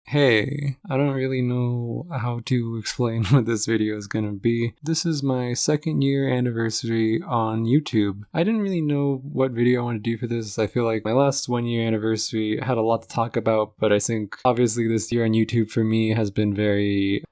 Hey, I don't really know how to explain what this video is gonna be. This is my second year anniversary on YouTube. I didn't really know what video I want to do for this. I feel like my last 1 year anniversary had a lot to talk about, but I think obviously this year on YouTube for me has been very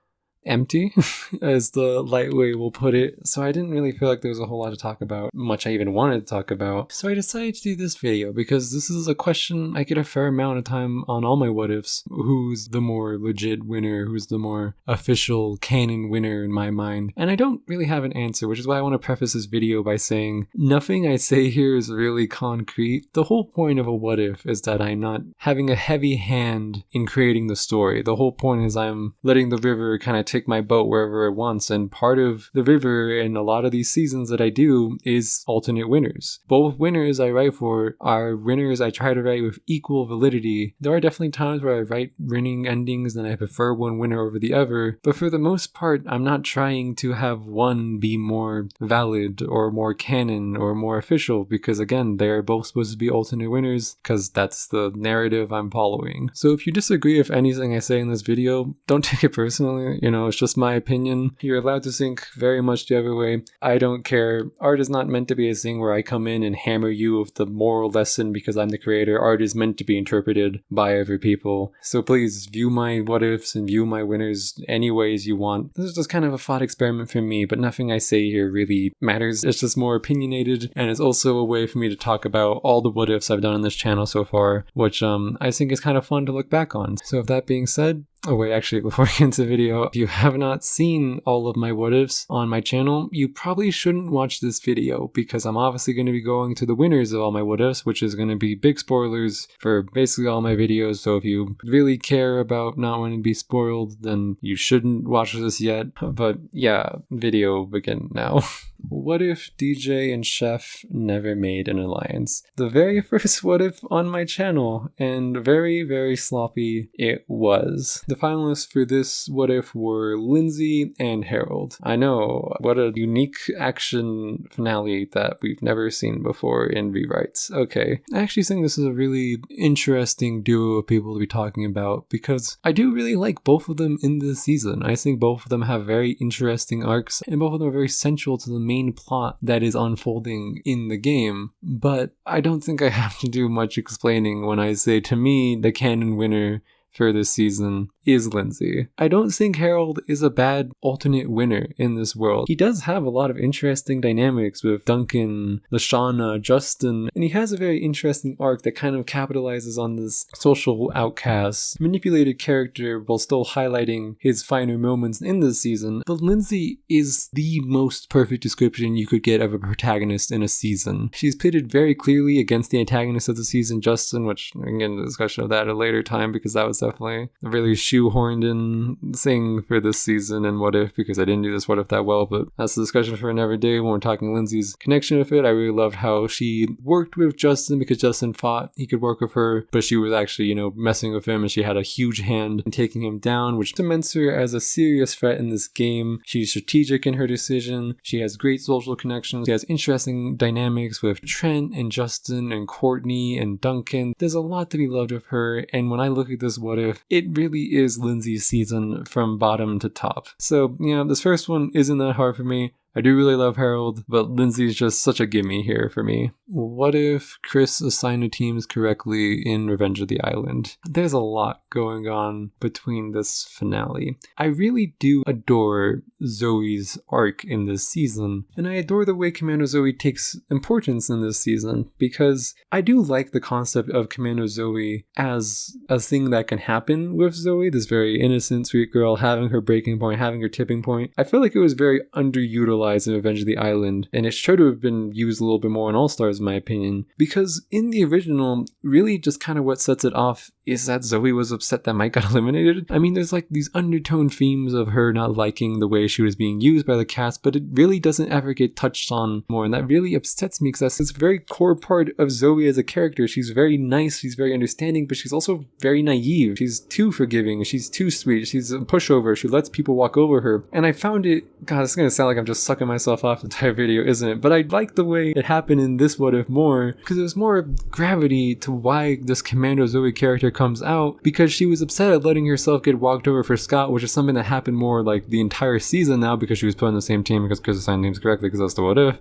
empty, as the lightweight will put it. So I didn't really feel like there was a whole lot to talk about, much I even wanted to talk about. So I decided to do this video because this is a question I get a fair amount of time on all my what ifs. Who's the more legit winner? Who's the more official canon winner in my mind? And I don't really have an answer, which is why I want to preface this video by saying nothing I say here is really concrete. The whole point of a what if is that I'm not having a heavy hand in creating the story. The whole point is I'm letting the river kind of take my boat wherever it wants, and part of the river in a lot of these seasons that I do is alternate winners. Both winners I write for are winners I try to write with equal validity. There are definitely times where I write winning endings and I prefer one winner over the other, but for the most part I'm not trying to have one be more valid or more canon or more official, because again, they're both supposed to be alternate winners because that's the narrative I'm following. So if you disagree with anything I say in this video, don't take it personally. It's just my opinion. You're allowed to think very much the other way. I don't care. Art is not meant to be a thing where I come in and hammer you with the moral lesson because I'm the creator. Art is meant to be interpreted by other people. So please view my what ifs and view my winners any ways you want. This is just kind of a thought experiment for me, but nothing I say here really matters. It's just more opinionated, and it's also a way for me to talk about all the what ifs I've done on this channel so far, which I think is kind of fun to look back on. So with that being said, oh wait, actually, before we get into the video, if you have not seen all of my what-ifs on my channel, you probably shouldn't watch this video, because I'm obviously going to be going to the winners of all my what-ifs, which is going to be big spoilers for basically all my videos. So if you really care about not wanting to be spoiled, then you shouldn't watch this yet. But yeah, video begin now. What if DJ and Chef never made an alliance? The very first what if on my channel, and very, very sloppy it was. The finalists for this what if were Lindsay and Harold. I know, what a unique action finale that we've never seen before in rewrites. Okay, I actually think this is a really interesting duo of people to be talking about, because I do really like both of them in this season. I think both of them have very interesting arcs, and both of them are very central to the main plot that is unfolding in the game. But I don't think I have to do much explaining when I say, to me, the canon winner for this season is Lindsay. I don't think Harold is a bad alternate winner in this world. He does have a lot of interesting dynamics with Duncan, Lashana, Justin, and he has a very interesting arc that kind of capitalizes on this social outcast, manipulated character while still highlighting his finer moments in this season. But Lindsay is the most perfect description you could get of a protagonist in a season. She's pitted very clearly against the antagonist of the season, Justin, which we can get into a discussion of that at a later time, because that was definitely a really shoehorned in thing for this season and what if, because I didn't do this what if that well, but that's a discussion for another day when we're talking Lindsay's connection with it. I really loved how she worked with Justin, because Justin thought he could work with her, but she was actually, messing with him, and she had a huge hand in taking him down, which cements her as a serious threat in this game. She's strategic in her decision. She has great social connections. She has interesting dynamics with Trent and Justin and Courtney and Duncan. There's a lot to be loved with her, and when I look at this what if, it really is Lindsay's season from bottom to top. So, this first one isn't that hard for me. I do really love Harold, but Lindsay's just such a gimme here for me. What if Chris assigned the teams correctly in Revenge of the Island? There's a lot going on between this finale. I really do adore Zoe's arc in this season, and I adore the way Commando Zoe takes importance in this season, because I do like the concept of Commando Zoe as a thing that can happen with Zoe, this very innocent, sweet girl, having her breaking point, having her tipping point. I feel like it was very underutilized in Revenge of the Island, and it should have been used a little bit more in All Stars, in my opinion, because in the original, really just kind of what sets it off is that Zoe was upset that Mike got eliminated. I mean, there's like these undertone themes of her not liking the way she was being used by the cast, but it really doesn't ever get touched on more, and that really upsets me, because that's a very core part of Zoe as a character. She's very nice, she's very understanding, but she's also very naive. She's too forgiving, she's too sweet, she's a pushover, she lets people walk over her, and I found it, God, it's gonna sound like I'm just sucking sucking myself off the entire video, isn't it? But I like the way it happened in this what if more, because there's more gravity to why this Commando Zoe character comes out, because she was upset at letting herself get walked over for Scott, which is something that happened more like the entire season now, because she was put on the same team because Chris assigned names correctly, because that's the what if.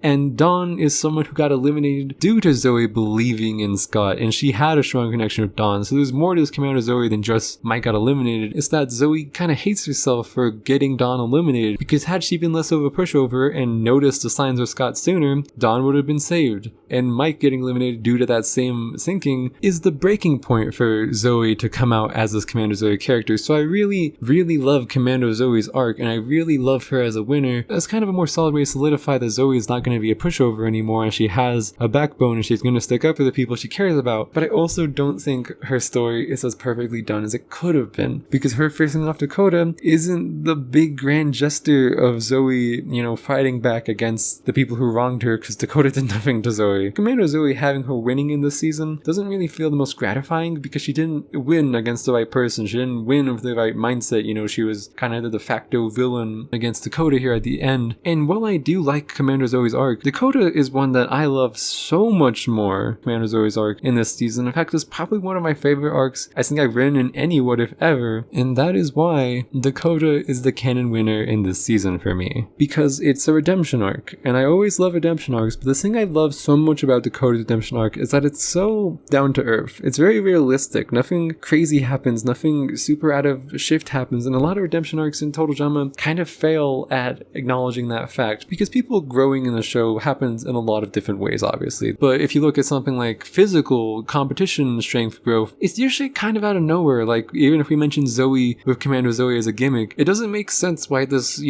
And Dawn is someone who got eliminated due to Zoe believing in Scott, and she had a strong connection with Dawn. So there's more to this Commander Zoe than just Mike got eliminated. It's that Zoe kind of hates herself for getting Dawn eliminated, because had she been less of a pushover and noticed the signs of Scott sooner, Dawn would have been saved. And Mike getting eliminated due to that same thinking is the breaking point for Zoe to come out as this Commander Zoe character. So I really, really love Commando Zoe's arc, and I really love her as a winner. That's kind of a more solid way to solidify that Zoe is not going to be a pushover anymore, and she has a backbone and she's going to stick up for the people she cares about. But I also don't think her story is as perfectly done as it could have been, because her facing off Dakota isn't the big grand gesture of Zoe, fighting back against the people who wronged her, because Dakota did nothing to Zoe. Commando Zoe having her winning in this season doesn't really feel the most gratifying, because she didn't win against the right person. She didn't win with the right mindset. She was kind of the de facto villain against Dakota here at the end. And while I do like Commander Zoe's arc, Dakota is one that I love so much more, Commander Zoe's arc, in this season. In fact, it's probably one of my favorite arcs I think I've written in any what if ever. And that is why Dakota is the canon winner in this season for me, because it's a redemption arc. And I always love redemption arcs, but the thing I love so much about Dakota's redemption arc is that it's so down to earth. It's very realistic. Nothing crazy happens, nothing super out of shift happens, and a lot of redemption arcs in Total Drama kind of fail at acknowledging that fact, because people growing in the show happens in a lot of different ways, obviously. But if you look at something like physical competition strength growth, it's usually kind of out of nowhere. Like, even if we mention Zoe with Commando Zoe as a gimmick, it doesn't make sense why this,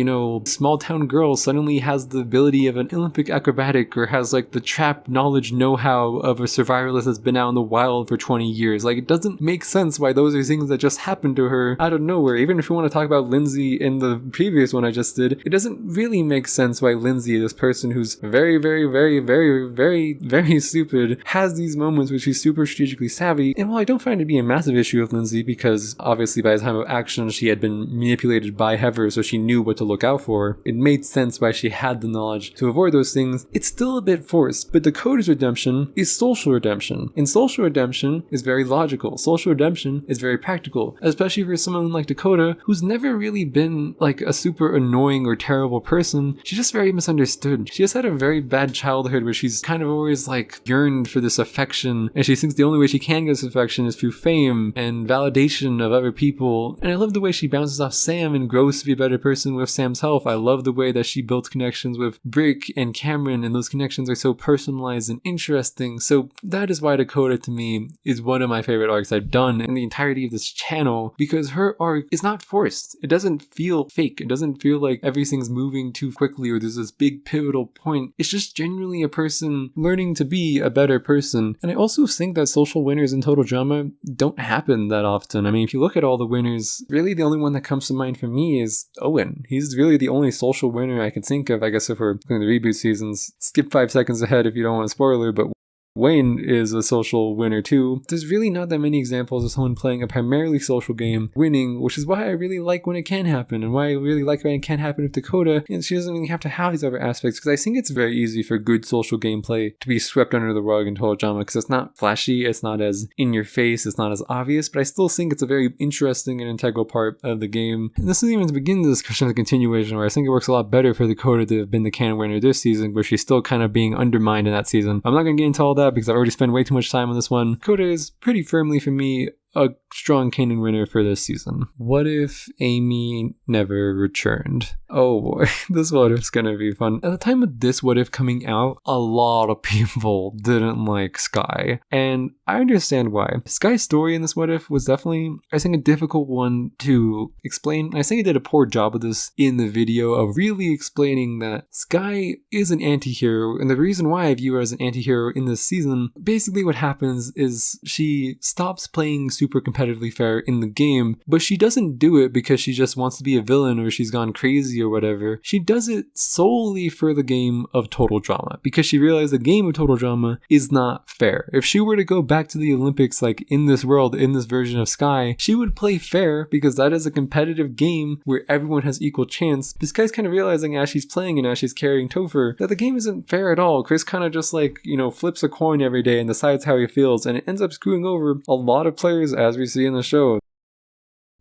small town girl suddenly has the ability of an Olympic acrobatic, or has like the trap knowledge know-how of a survivalist that's been out in the wild for 20 years. Like, it doesn't make sense why those are things that just happened to her out of nowhere. Even if you want to talk about Lindsay in the previous one I just did, it doesn't really make sense why Lindsay, this person who's very, very, very, very, very, very stupid, has these moments where she's super strategically savvy. And while I don't find it to be a massive issue with Lindsay, because obviously by the time of action she had been manipulated by Heather, so she knew what to look out for, it made sense why she had the knowledge to avoid those things. It's still a bit forced, but Dakota's redemption is social redemption, and social redemption is very logical. Social redemption is very practical, especially for someone like Dakota, who's never really been like a super annoying or terrible person. She's just very misunderstood. She just had a very bad childhood where she's kind of always like yearned for this affection, and she thinks the only way she can get this affection is through fame and validation of other people. And I love the way she bounces off Sam and grows to be a better person with Sam's help. I love the way that she built connections with Brick and Cameron, and those connections are so personalized and interesting. So that is why Dakota to me is one of my favorite arcs I've done in the entirety of this channel, because her arc is not forced. It doesn't feel fake. It doesn't feel like everything's moving too quickly or there's this big pivotal point. It's just genuinely a person learning to be a better person. And I also think that social winners in Total Drama don't happen that often. I mean, if you look at all the winners, really the only one that comes to mind for me is Owen. He's really the only social winner I can think of, I guess, if we're looking at the reboot seasons. Skip 5 seconds ahead if you don't want a spoiler, but Wayne is a social winner too. There's really not that many examples of someone playing a primarily social game winning, which is why I really like when it can happen, and why I really like when it can happen with Dakota. And she doesn't really have to have these other aspects, because I think it's very easy for good social gameplay to be swept under the rug in Total Drama, because it's not flashy, it's not as in your face, it's not as obvious, but I still think it's a very interesting and integral part of the game. And this isn't even to begin the discussion of the continuation, where I think it works a lot better for Dakota to have been the canon winner this season, where she's still kind of being undermined in that season. I'm not going to get into all that because I've already spent way too much time on this one. Dakota is pretty firmly for me a strong canon winner for this season. What if Amy never returned? Oh boy, this what if's gonna be fun. At the time of this what if coming out, a lot of people didn't like Sky, and I understand why. Sky's story in this what if was definitely, I think, a difficult one to explain. I think I did a poor job of this in the video, of really explaining that Sky is an anti-hero, and the reason why I view her as an anti-hero in this season, basically what happens is she stops playing super super competitively fair in the game, but she doesn't do it because she just wants to be a villain or she's gone crazy or whatever. She does it solely for the game of total drama, because she realized the game of total drama is not fair. If she were to go back to the Olympics, like in this world, in this version of Sky, she would play fair because that is a competitive game where everyone has equal chance. This guy's kind of realizing as she's playing and as she's carrying Topher that the game isn't fair at all. Chris kind of just like, flips a coin every day and decides how he feels, and it ends up screwing over a lot of players as we see in the show.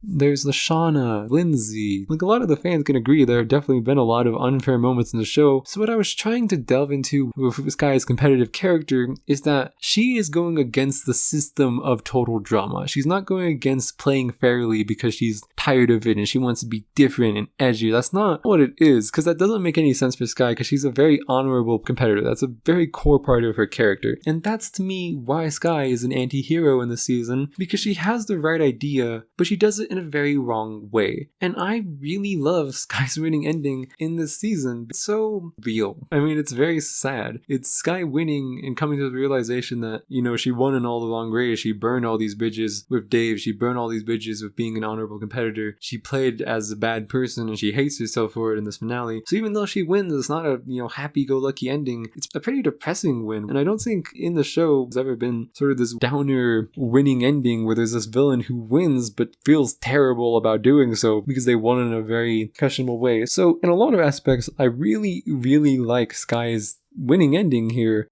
There's Lashana, Lindsay. Like, a lot of the fans can agree there have definitely been a lot of unfair moments in the show. So what I was trying to delve into with this guy's competitive character is that she is going against the system of total drama. She's not going against playing fairly because she's tired of it and she wants to be different and edgy. That's not what it is, because that doesn't make any sense for Sky, because she's a very honorable competitor. That's a very core part of her character. And that's, to me, why Sky is an anti-hero in this season, because she has the right idea, but she does it in a very wrong way. And I really love Sky's winning ending in this season. It's so real. I mean, it's very sad. It's Sky winning and coming to the realization that, she won in all the wrong ways. She burned all these bridges with Dave. She burned all these bridges with being an honorable competitor. She played as a bad person and she hates herself for it in this finale. So even though she wins, it's not a, happy-go-lucky ending. It's a pretty depressing win. And I don't think in the show there's ever been sort of this downer winning ending where there's this villain who wins but feels terrible about doing so because they won in a very questionable way. So in a lot of aspects, I really, really like Sky's winning ending here.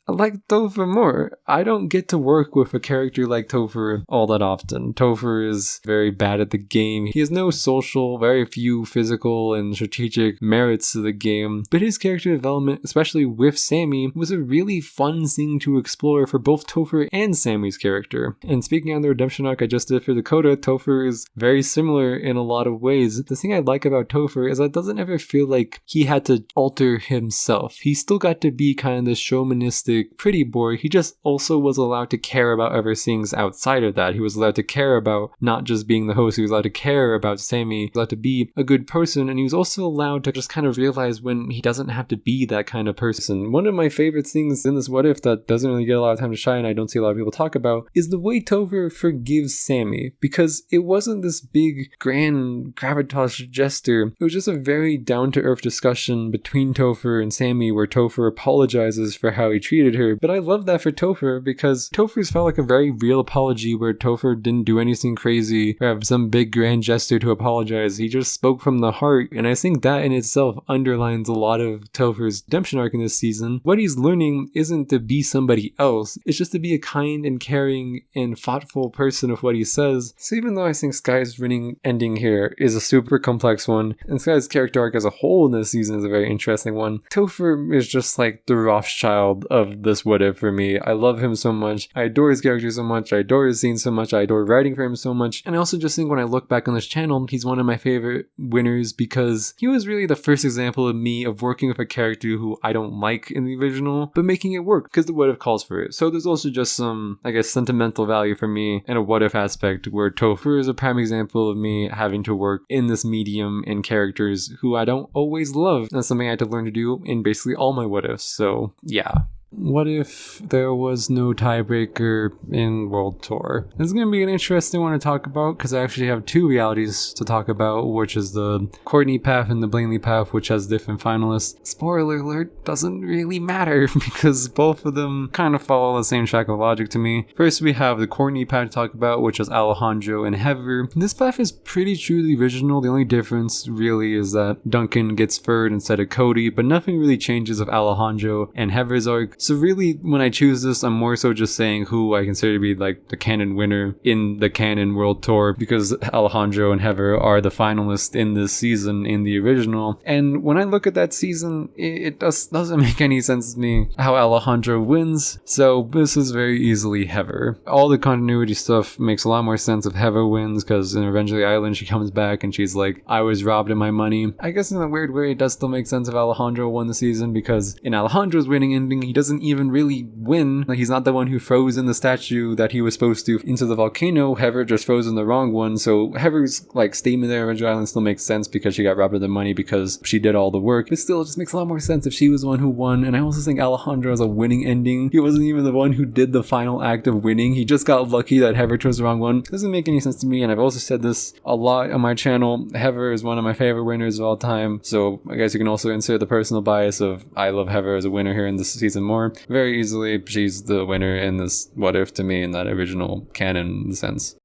I like Topher more. I don't get to work with a character like Topher all that often. Topher is very bad at the game. He has no social, very few physical and strategic merits to the game, but his character development, especially with Sammy, was a really fun thing to explore for both Topher and Sammy's character. And speaking on the redemption arc I just did for Dakota, Topher is very similar in a lot of ways. The thing I like about Topher is that it doesn't ever feel like he had to alter himself. He still got to be kind of this showmanistic pretty boy. He just also was allowed to care about other things outside of that. He was allowed to care about not just being the host. He was allowed to care about Sammy. He was allowed to be a good person, and he was also allowed to just kind of realize when he doesn't have to be that kind of person. One of my favorite things in this What If that doesn't really get a lot of time to shine, I don't see a lot of people talk about, is the way Topher forgives Sammy, because it wasn't this big grand gravitas gesture. It was just a very down-to-earth discussion between Topher and Sammy where Topher apologizes for how he treated her. But I love that for Topher, because Topher's felt like a very real apology where Topher didn't do anything crazy or have some big grand gesture to apologize. He just spoke from the heart, and I think that in itself underlines a lot of Topher's redemption arc in this season. What he's learning isn't to be somebody else, it's just to be a kind and caring and thoughtful person of what he says. So even though I think Sky's winning ending here is a super complex one, and Sky's character arc as a whole in this season is a very interesting one, Topher is just like the Rothschild of this What If for me. I love him so much. I adore his character so much. I adore his scene so much. I adore writing for him so much. And I also just think when I look back on this channel, he's one of my favorite winners because he was really the first example of me of working with a character who I don't like in the original, but making it work because the What If calls for it. So there's also just some, I guess, sentimental value for me and a What If aspect where Topher is a prime example of me having to work in this medium in characters who I don't always love. That's something I had to learn to do in basically all my What Ifs. So yeah. What if there was no tiebreaker in World Tour? This is going to be an interesting one to talk about because I actually have two realities to talk about, which is the Courtney path and the Blaney path, which has different finalists. Spoiler alert, doesn't really matter because both of them kind of follow the same track of logic to me. First, we have the Courtney path to talk about, which is Alejandro and Heather. This path is pretty truly original. The only difference really is that Duncan gets third instead of Cody, but nothing really changes with Alejandro and Heather's arc. So really, when I choose this, I'm more so just saying who I consider to be like the Canon winner in the Canon World Tour, because Alejandro and Heather are the finalists in this season in the original. And when I look at that season, it doesn't make any sense to me how Alejandro wins. So this is very easily Heather. All the continuity stuff makes a lot more sense if Heather wins, because in Revenge of the Island, she comes back and she's like, I was robbed of my money. I guess in a weird way, it does still make sense if Alejandro won the season, because in Alejandro's winning ending, he doesn't doesn't even really win. Like, he's not the one who froze in the statue that he was supposed to into the volcano. Heather just froze in the wrong one. So Heather's like statement there on Island still makes sense because she got robbed of the money because she did all the work. But still, it just makes a lot more sense if she was the one who won. And I also think Alejandro has a winning ending. He wasn't even the one who did the final act of winning. He just got lucky that Heather chose the wrong one. It doesn't make any sense to me. And I've also said this a lot on my channel. Heather is one of my favorite winners of all time. So I guess you can also insert the personal bias of I love Heather as a winner here in this season more. Very easily, she's the winner in this What If to me in that original canon sense.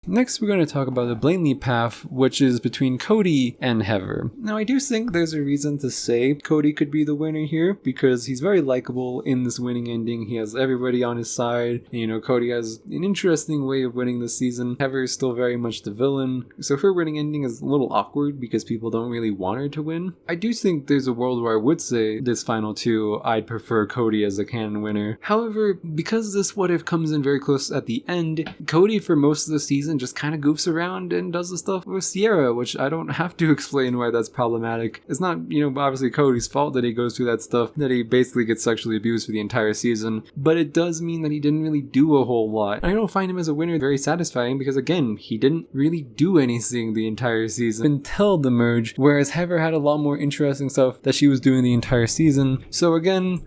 Next, we're going to talk about the Blaney path, which is between Cody and Heather. Now, I do think there's a reason to say Cody could be the winner here, because he's very likable in this winning ending. He has everybody on his side. And, you know, Cody has an interesting way of winning this season. Heather is still very much the villain, so her winning ending is a little awkward because people don't really want her to win. I do think there's a world where I would say this final two, I'd prefer Cody as the canon winner. However, because this What If comes in very close at the end, Cody for most of the season just kind of goofs around and does the stuff with Sierra, which I don't have to explain why that's problematic. It's not, you know, obviously Cody's fault that he goes through that stuff, that he basically gets sexually abused for the entire season, but it does mean that he didn't really do a whole lot. I don't find him as a winner very satisfying because, again, he didn't really do anything the entire season until the merge, whereas Heather had a lot more interesting stuff that she was doing the entire season. So again,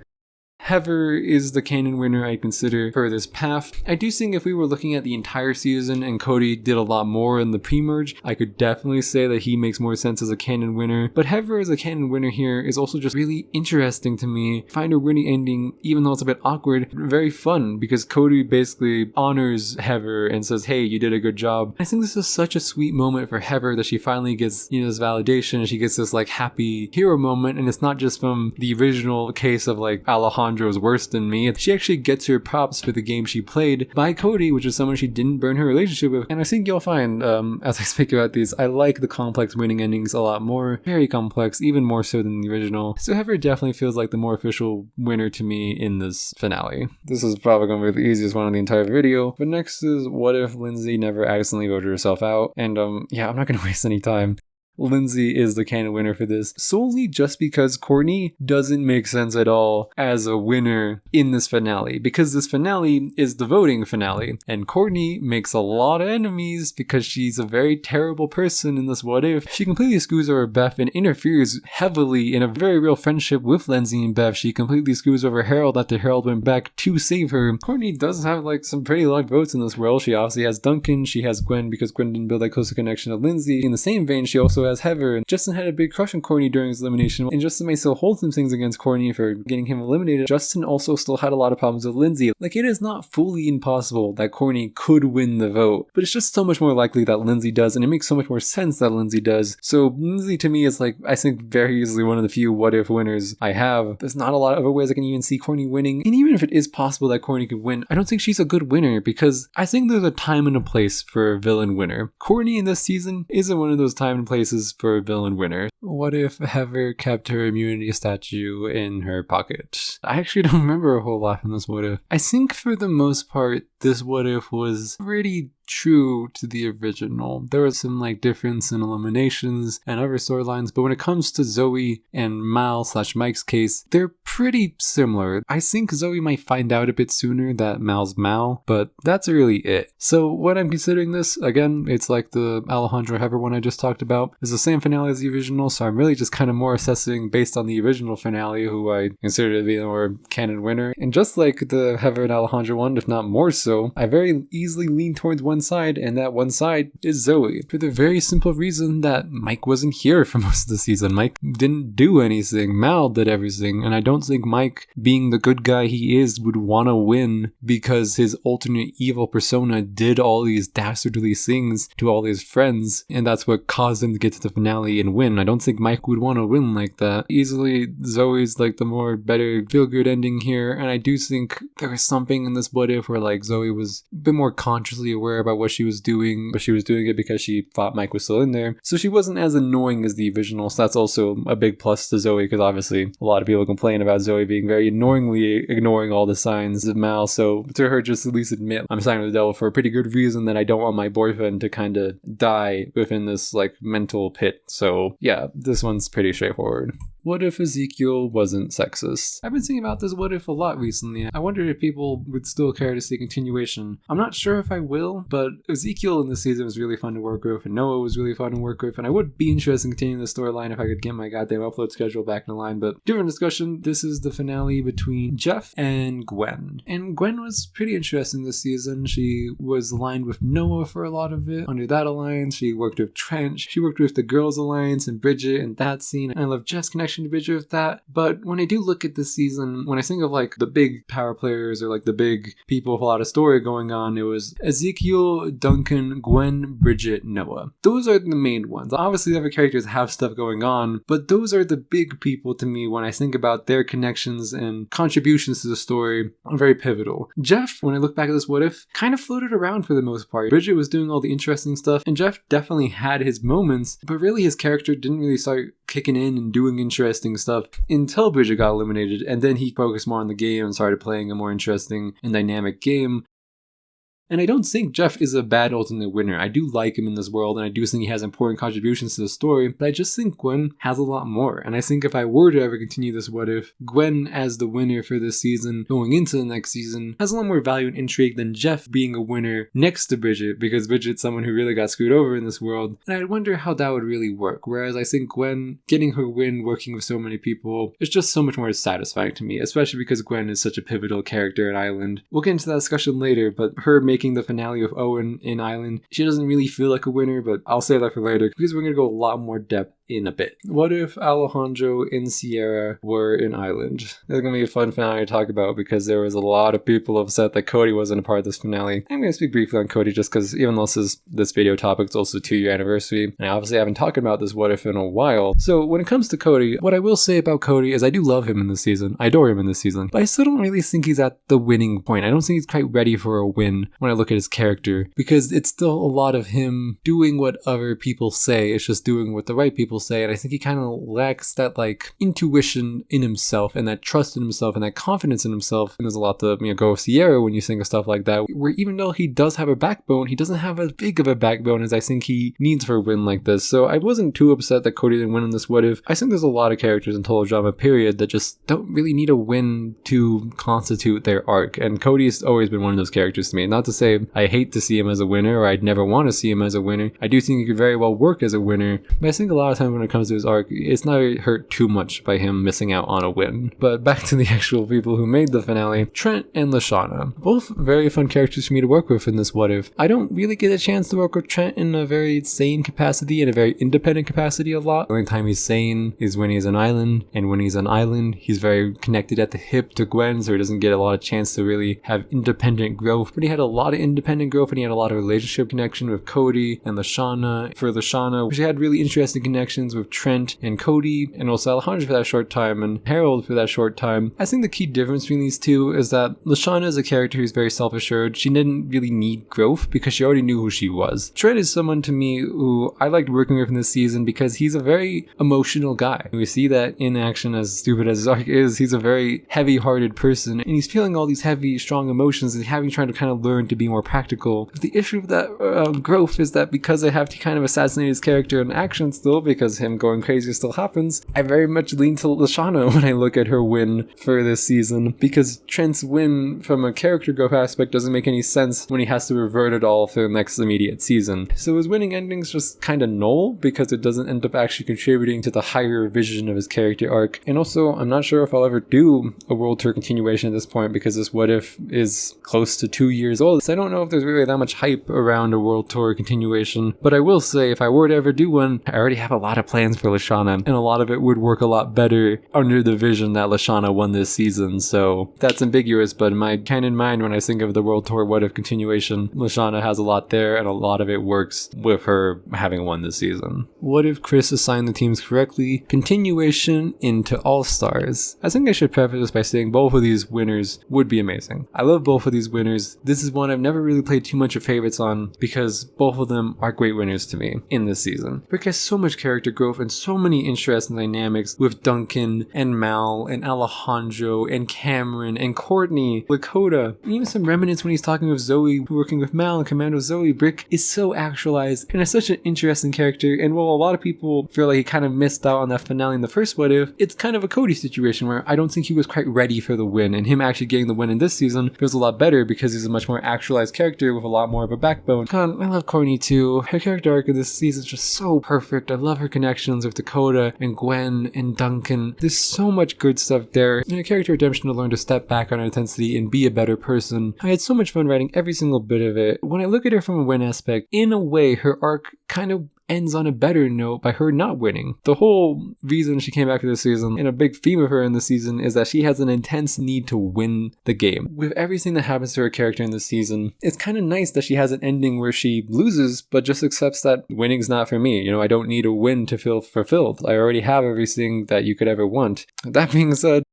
Heather is the canon winner I consider for this path. I do think if we were looking at the entire season and Cody did a lot more in the pre-merge, I could definitely say that he makes more sense as a canon winner. But Heather as a canon winner here is also just really interesting to me. Find her winning ending, even though it's a bit awkward, very fun because Cody basically honors Heather and says, hey, you did a good job. I think this is such a sweet moment for Heather that she finally gets, you know, this validation. She gets this like happy hero moment, and it's not just from the original case of like Alejandro was worse than me. She actually gets her props for the game she played by Cody, which is someone she didn't burn her relationship with. And I think you'll find, as I speak about these, I like the complex winning endings a lot more. Very complex, even more so than the original. So Heather definitely feels like the more official winner to me in this finale. This is probably going to be the easiest one in the entire video. But next is what if Lindsay never accidentally voted herself out? And yeah, I'm not going to waste any time. Lindsay is the canon winner for this, solely just because Courtney doesn't make sense at all as a winner in this finale, because this finale is the voting finale, and Courtney makes a lot of enemies because she's a very terrible person in this What If. She completely screws over Beth and interferes heavily in a very real friendship with Lindsay and Beth. She completely screws over Harold after Harold went back to save her. Courtney does have like some pretty luck votes in this world. She obviously has Duncan, she has Gwen because Gwen didn't build that closer connection to Lindsay. In the same vein, she also has Heather. Justin had a big crush on Courtney during his elimination, and Justin may still hold some things against Courtney for getting him eliminated. Justin also still had a lot of problems with Lindsay. Like, it is not fully impossible that Courtney could win the vote, but it's just so much more likely that Lindsay does, and it makes so much more sense that Lindsay does. So Lindsay to me is like, I think very easily one of the few What If winners I have. There's not a lot of other ways I can even see Courtney winning, and even if it is possible that Courtney could win, I don't think she's a good winner because I think there's a time and a place for a villain winner. Courtney in this season isn't one of those time and places for a villain winner. What if Heather kept her immunity statue in her pocket? I actually don't remember a whole lot from this What If. I think for the most part, this What If was pretty true to the original. There was some like difference in eliminations and other storylines, but when it comes to Zoe and Mal/Mike's case, they're pretty similar. I think Zoe might find out a bit sooner that Mal's Mal, but that's really it. So when I'm considering this, again, it's like the Alejandro Heather one I just talked about. It's the same finale as the original, so I'm really just kind of more assessing based on the original finale, who I consider to be the more canon winner. And just like the Heather and Alejandro one, if not more so, I very easily lean towards one side, and that one side is Zoe, for the very simple reason that Mike wasn't here for most of the season. Mike didn't do anything. Mal did everything, and I don't think Mike, being the good guy he is, would want to win because his alternate evil persona did all these dastardly things to all his friends, and that's what caused him to get to the finale and win. I don't think Mike would want to win like that. Easily, Zoe's like the more better feel-good ending here, and I do think there was something in this What If where like Zoe was a bit more consciously aware about what she was doing, but she was doing it because she thought Mike was still in there. So she wasn't as annoying as the original, so that's also a big plus to Zoe, because obviously a lot of people complain about Zoe being very annoyingly ignoring all the signs of Mal, so to her just at least admit, I'm signing with the devil for a pretty good reason that I don't want my boyfriend to kind of die within this like mental pit. So yeah, this one's pretty straightforward. What if Ezekiel wasn't sexist? I've been thinking about this what if a lot recently. I wonder if people would still care to see continuation. I'm not sure if I will, but Ezekiel in this season was really fun to work with, and Noah was really fun to work with, and I would be interested in continuing the storyline if I could get my goddamn upload schedule back in line, but different discussion. This is the finale between Jeff and Gwen. And Gwen was pretty interesting this season. She was aligned with Noah for a lot of it. Under that alliance, she worked with Trent. She worked with the Girls Alliance and Bridget in that scene. And I love Jeff's connection to Bridget with that. But when I do look at this season, when I think of like the big power players or like the big people with a lot of story going on, it was Ezekiel, Duncan, Gwen, Bridget, Noah. Those are the main ones. Obviously, the other characters have stuff going on, but those are the big people to me when I think about their connections and contributions to the story are very pivotal. Jeff, when I look back at this what if, kind of floated around for the most part. Bridget was doing all the interesting stuff, and Jeff definitely had his moments, but really his character didn't really start kicking in and doing interesting stuff until Bridget got eliminated, and then he focused more on the game and started playing a more interesting and dynamic game. And I don't think Jeff is a bad ultimate winner. I do like him in this world, and I do think he has important contributions to the story, but I just think Gwen has a lot more. And I think if I were to ever continue this what if, Gwen as the winner for this season, going into the next season, has a lot more value and intrigue than Jeff being a winner next to Bridget, because Bridget's someone who really got screwed over in this world. And I wonder how that would really work. Whereas I think Gwen, getting her win working with so many people, is just so much more satisfying to me, especially because Gwen is such a pivotal character in Island. We'll get into that discussion later, but her making the finale of Owen in Island, she doesn't really feel like a winner, but I'll save that for later because we're going to go a lot more depth in a bit. What if Alejandro and Sierra were in Island? It's going to be a fun finale to talk about because there was a lot of people upset that Cody wasn't a part of this finale. I'm going to speak briefly on Cody just because even though this video topic is also the 2-year anniversary, and I obviously haven't talked about this what if in a while. So when it comes to Cody, what I will say about Cody is I do love him in this season. I adore him in this season, but I still don't really think he's at the winning point. I don't think he's quite ready for a win when I look at his character, because it's still a lot of him doing what other people say. It's just doing what the right people say, and I think he kind of lacks that like intuition in himself and that trust in himself and that confidence in himself. And there's a lot to go with Sierra when you think of stuff like that, where even though he does have a backbone, he doesn't have as big of a backbone as I think he needs for a win like this. So I wasn't too upset that Cody didn't win in this what if. I think there's a lot of characters in total drama period that just don't really need a win to constitute their arc, and Cody's always been one of those characters to me. Not to say I hate to see him as a winner or I'd never want to see him as a winner. I do think he could very well work as a winner, but I think a lot of times when it comes to his arc, it's not hurt too much by him missing out on a win. But back to the actual people who made the finale, Trent and Lashana. Both very fun characters for me to work with in this what if. I don't really get a chance to work with Trent in a very sane capacity, in a very independent capacity a lot. The only time he's sane is when he's on Island, and when he's on Island, he's very connected at the hip to Gwen, so he doesn't get a lot of chance to really have independent growth. But he had a lot of independent growth, and he had a lot of relationship connection with Cody and Lashana. For Lashana, she had really interesting connections with Trent and Cody, and also Alejandro for that short time, and Harold for that short time. I think the key difference between these two is that Lashana is a character who's very self-assured. She didn't really need growth because she already knew who she was. Trent is someone to me who I liked working with in this season because he's a very emotional guy. We see that in action, as stupid as his arc is. He's a very heavy-hearted person, and he's feeling all these heavy, strong emotions and trying to kind of learn to be more practical. But the issue with that growth is that because I have to kind of assassinate his character in action still, because him going crazy still happens, I very much lean to Lashana when I look at her win for this season, because Trent's win from a character growth aspect doesn't make any sense when he has to revert it all for the next immediate season. So his winning ending's just kind of null because it doesn't end up actually contributing to the higher vision of his character arc. And also, I'm not sure if I'll ever do a World Tour continuation at this point because this what if is close to 2 years old. So I don't know if there's really that much hype around a World Tour continuation, but I will say if I were to ever do one, I already have a lot of plans for Lashana, and a lot of it would work a lot better under the vision that Lashana won this season. So that's ambiguous, but in my canon mind, when I think of the World Tour what if continuation, Lashana has a lot there, and a lot of it works with her having won this season. What if Chris assigned the teams correctly? Continuation into All-Stars. I think I should preface this by saying both of these winners would be amazing. I love both of these winners. This is one I've never really played too much of favorites on because both of them are great winners to me in this season, because so much character character growth and so many interesting dynamics with Duncan and Mal and Alejandro and Cameron and Courtney, Lakota, and even some remnants when he's talking with Zoe, working with Mal and Commando Zoe. Brick is so actualized and is such an interesting character, and while a lot of people feel like he kind of missed out on that finale in the first What If, it's kind of a Cody situation where I don't think he was quite ready for the win, and him actually getting the win in this season feels a lot better because he's a much more actualized character with a lot more of a backbone. God, I love Courtney too. Her character arc of this season is just so perfect. I love her connections with Dakota and Gwen and Duncan. There's so much good stuff there, and a character redemption to learn to step back on her intensity and be a better person. I had so much fun writing every single bit of it. When I look at her from a win aspect, in a way, her arc kind of ends on a better note by her not winning. The whole reason she came back to this season, and a big theme of her in this season, is that she has an intense need to win the game. With everything that happens to her character in this season, it's kind of nice that she has an ending where she loses, but just accepts that winning's not for me. You know, I don't need a win to feel fulfilled. I already have everything that you could ever want. That being said,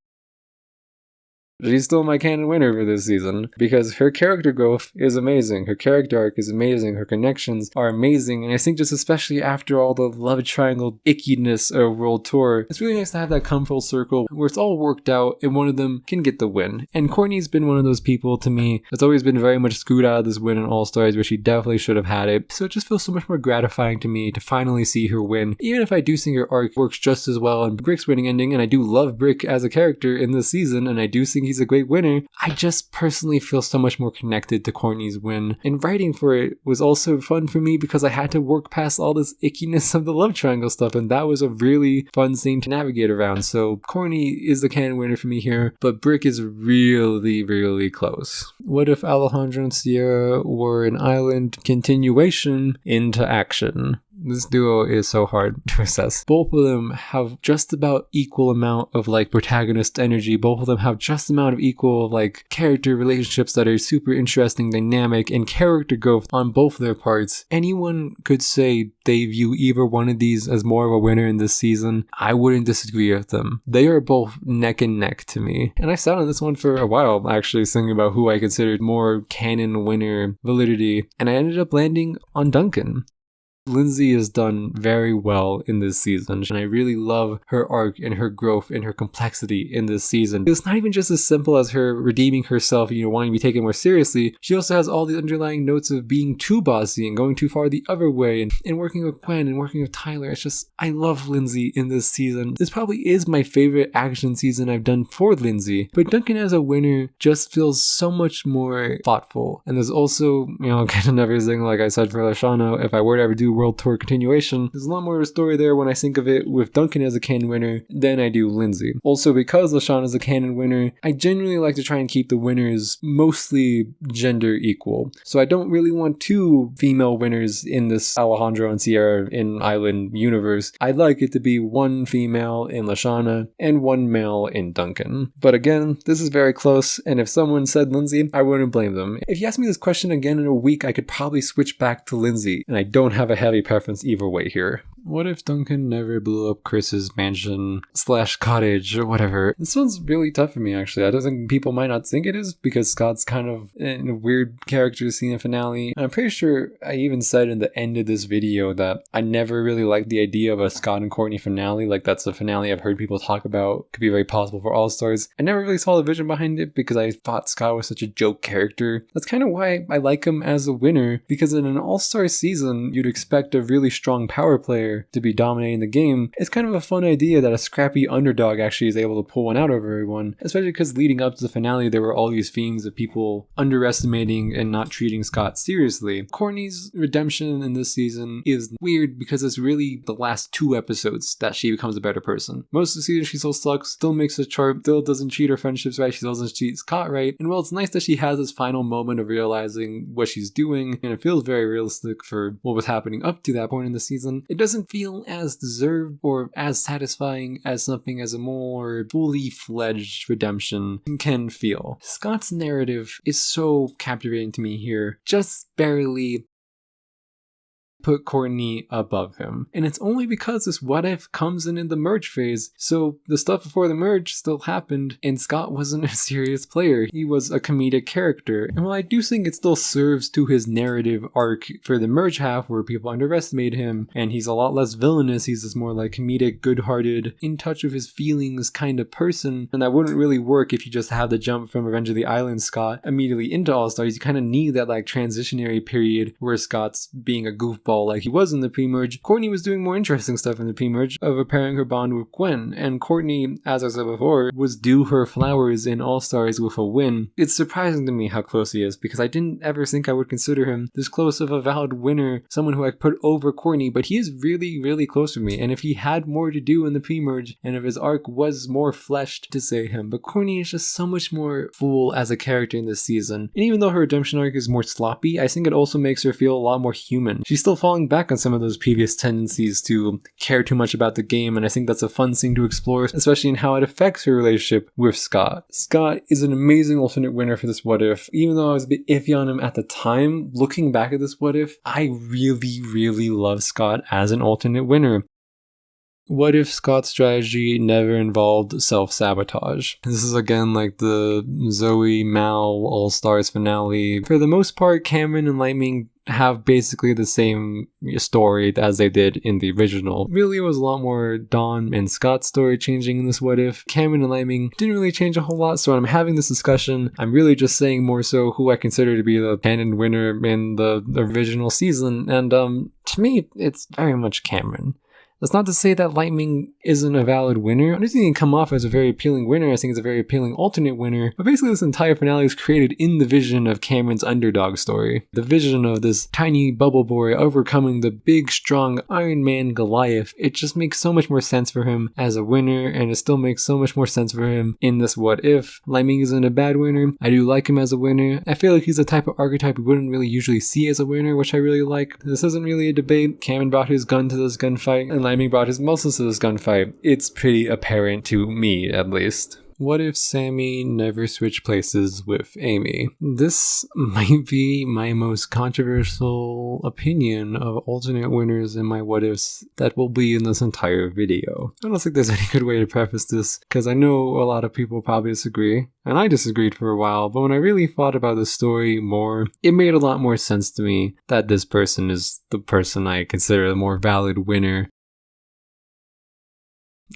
she's still my canon winner for this season because her character growth is amazing. Her character arc is amazing. Her connections are amazing. And I think just especially after all the love triangle ickiness of World Tour, it's really nice to have that come full circle where it's all worked out and one of them can get the win. And Courtney's been one of those people to me that's always been very much screwed out of this win in All Stars where she definitely should have had it. So it just feels so much more gratifying to me to finally see her win. Even if I do think her arc works just as well in Brick's winning ending, and I do love Brick as a character in this season, and I do think he's a great winner, I just personally feel so much more connected to Courtney's win. And writing for it was also fun for me because I had to work past all this ickiness of the love triangle stuff, and that was a really fun scene to navigate around. So Courtney is the canon winner for me here, but Brick is really, really close. What if Alejandro and Sierra were an island continuation into action? This duo is so hard to assess. Both of them have just about equal amount of like protagonist energy. Both of them have just amount of equal like character relationships that are super interesting, dynamic, and character growth on both their parts. Anyone could say they view either one of these as more of a winner in this season. I wouldn't disagree with them. They are both neck and neck to me. And I sat on this one for a while, actually thinking about who I considered more canon winner validity, and I ended up landing on Duncan. Lindsay has done very well in this season, and I really love her arc and her growth and her complexity in this season. It's not even just as simple as her redeeming herself, wanting to be taken more seriously. She also has all the underlying notes of being too bossy and going too far the other way, and working with Gwen and working with Tyler. It's just, I love Lindsay in this season. This probably is my favorite action season I've done for Lindsay, but Duncan as a winner just feels so much more thoughtful. And there's also, kind of everything, like I said for Lashana, if I were to ever do World Tour continuation, there's a lot more of a story there when I think of it with Duncan as a canon winner than I do Lindsay. Also, because LaShawn is a canon winner, I genuinely like to try and keep the winners mostly gender equal. So I don't really want two female winners in this Alejandro and Sierra in Island universe. I'd like it to be one female in Lashana and one male in Duncan. But again, this is very close, and if someone said Lindsay, I wouldn't blame them. If you ask me this question again in a week, I could probably switch back to Lindsay, and I don't have a heavy preference either way here. What if Duncan never blew up Chris's mansion / cottage or whatever? This one's really tough for me, actually. I don't think people might not think it is because Scott's kind of in a weird character scene finale. And I'm pretty sure I even said in the end of this video that I never really liked the idea of a Scott and Courtney finale. Like, that's a finale I've heard people talk about. Could be very possible for All Stars. I never really saw the vision behind it because I thought Scott was such a joke character. That's kind of why I like him as a winner, because in an All-Star season, you'd expect a really strong power player to be dominating the game. It's kind of a fun idea that a scrappy underdog actually is able to pull one out over everyone, especially because leading up to the finale there were all these themes of people underestimating and not treating Scott seriously. Courtney's redemption in this season is weird because it's really the last 2 episodes that she becomes a better person. Most of the season she still sucks, still makes a chart, still doesn't treat her friendships right, she still doesn't treat Scott right, and while it's nice that she has this final moment of realizing what she's doing, and it feels very realistic for what was happening up to that point in the season, it doesn't feel as deserved or as satisfying as something as a more fully fledged redemption can feel. Scott's narrative is so captivating to me here, just barely put Courtney above him. And it's only because this what if comes in the merge phase. So the stuff before the merge still happened, and Scott wasn't a serious player. He was a comedic character. And while I do think it still serves to his narrative arc for the merge half where people underestimate him, and he's a lot less villainous, he's this more like comedic, good-hearted, in touch with his feelings kind of person, and that wouldn't really work if you just have the jump from Revenge of the Island Scott immediately into All-Stars. You kind of need that like transitionary period where Scott's being a goofball like he was in the pre-merge. Courtney was doing more interesting stuff in the pre-merge of repairing her bond with Gwen, and Courtney, as I said before, was due her flowers in All-Stars with a win. It's surprising to me how close he is, because I didn't ever think I would consider him this close of a valid winner, someone who I put over Courtney, but he is really, really close to me. And if he had more to do in the pre-merge, and if his arc was more fleshed, to say him. But Courtney is just so much more full as a character in this season. And even though her redemption arc is more sloppy, I think it also makes her feel a lot more human. She's still falling back on some of those previous tendencies to care too much about the game, and I think that's a fun thing to explore, especially in how it affects her relationship with Scott. Scott is an amazing alternate winner for this what if. Even though I was a bit iffy on him at the time, looking back at this what if, I really, really love Scott as an alternate winner. What if Scott's strategy never involved self-sabotage? This is again like the Zoe Mal All-Stars finale. For the most part, Cameron and Lightning have basically the same story as they did in the original. Really, it was a lot more Dawn and Scott's story changing in this what if. Cameron and Lightning didn't really change a whole lot, so when I'm having this discussion, I'm really just saying more so who I consider to be the Canon winner in the original season, and to me, it's very much Cameron. That's not to say that Lightning isn't a valid winner. I don't think he can come off as a very appealing winner. I think it's a very appealing alternate winner. But basically this entire finale is created in the vision of Cameron's underdog story. The vision of this tiny bubble boy overcoming the big, strong Iron Man Goliath. It just makes so much more sense for him as a winner, and it still makes so much more sense for him in this what if. Lightning isn't a bad winner. I do like him as a winner. I feel like he's a type of archetype we wouldn't really usually see as a winner, which I really like. This isn't really a debate. Cameron brought his gun to this gunfight, and Lightning brought his muscles to this gunfight. It's pretty apparent to me, at least. What if Sammy never switched places with Amy? This might be my most controversial opinion of alternate winners in my what ifs that will be in this entire video. I don't think there's any good way to preface this, because I know a lot of people probably disagree, and I disagreed for a while, but when I really thought about the story more, it made a lot more sense to me that this person is the person I consider the more valid winner.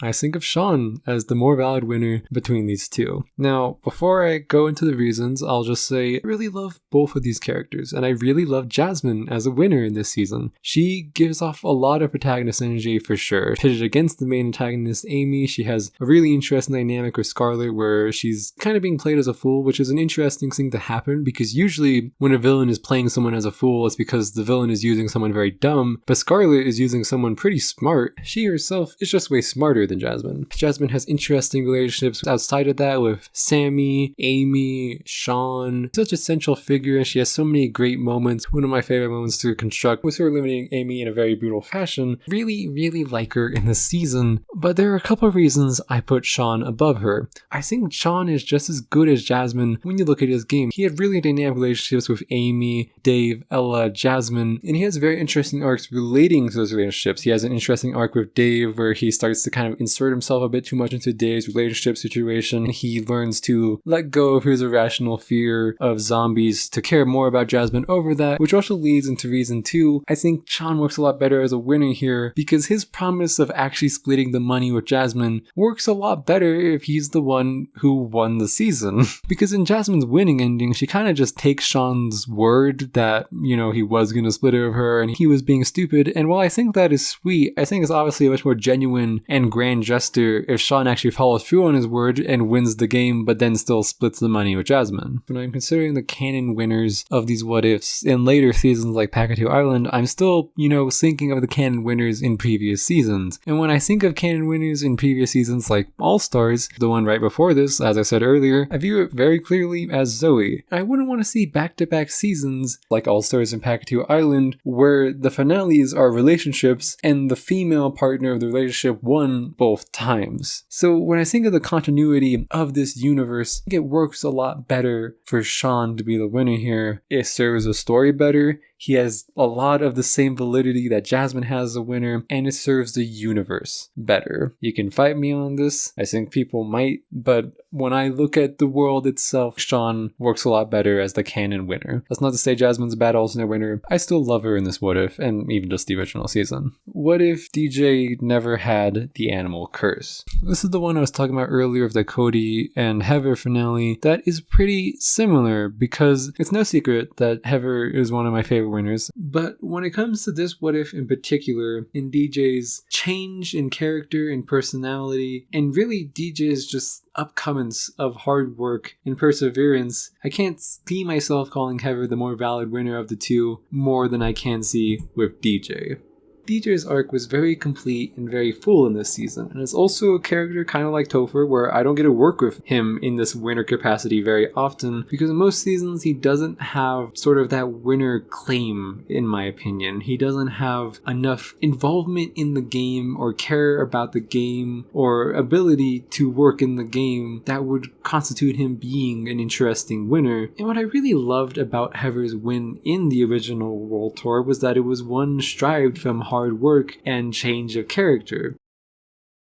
I think of Sean as the more valid winner between these two. Now, before I go into the reasons, I'll just say I really love both of these characters, and I really love Jasmine as a winner in this season. She gives off a lot of protagonist energy for sure. Pitted against the main antagonist, Amy, she has a really interesting dynamic with Scarlet where she's kind of being played as a fool, which is an interesting thing to happen, because usually when a villain is playing someone as a fool, it's because the villain is using someone very dumb, but Scarlet is using someone pretty smart. She herself is just way smarter than Jasmine. Jasmine has interesting relationships outside of that with Sammy, Amy, Sean. Such a central figure, and she has so many great moments. One of my favorite moments to construct was her eliminating Amy in a very brutal fashion. Really, really like her in this season, but there are a couple of reasons I put Sean above her. I think Sean is just as good as Jasmine when you look at his game. He had really dynamic relationships with Amy, Dave, Ella, Jasmine, and he has very interesting arcs relating to those relationships. He has an interesting arc with Dave where he starts to kind of insert himself a bit too much into Dave's relationship situation. He learns to let go of his irrational fear of zombies to care more about Jasmine over that, which also leads into reason 2. I think Sean works a lot better as a winner here because his promise of actually splitting the money with Jasmine works a lot better if he's the one who won the season. Because in Jasmine's winning ending, she kind of just takes Sean's word that, you know, he was going to split it with her and he was being stupid. And while I think that is sweet, I think it's obviously a much more genuine and grand gesture if Sean actually follows through on his word and wins the game, but then still splits the money with Jasmine. When I'm considering the canon winners of these what ifs in later seasons like Packatoo Island, I'm still, thinking of the canon winners in previous seasons. And when I think of canon winners in previous seasons like All-Stars, the one right before this, as I said earlier, I view it very clearly as Zoe. I wouldn't want to see back-to-back seasons like All-Stars and Packatoo Island where the finales are relationships and the female partner of the relationship won both times. So when I think of the continuity of this universe, I think it works a lot better for Sean to be the winner here. It serves the story better. He has a lot of the same validity that Jasmine has as a winner, and it serves the universe better. You can fight me on this. I think people might, but when I look at the world itself, Sean works a lot better as the canon winner. That's not to say Jasmine's a bad alternate winner. I still love her in this What If, and even just the original season. What if DJ never had the animal curse? This is the one I was talking about earlier of the Cody and Heather finale that is pretty similar, because it's no secret that Heather is one of my favorite winners. But when it comes to this What If in particular, in DJ's change in character and personality, and really DJ's just upcomings of hard work and perseverance, I can't see myself calling Heather the more valid winner of the two more than I can see with DJ. DJ's arc was very complete and very full in this season, and it's also a character kind of like Topher, where I don't get to work with him in this winner capacity very often, because in most seasons he doesn't have sort of that winner claim, in my opinion. He doesn't have enough involvement in the game or care about the game or ability to work in the game that would constitute him being an interesting winner. And what I really loved about Heather's win in the original World Tour was that it was one strived from hard work and change of character.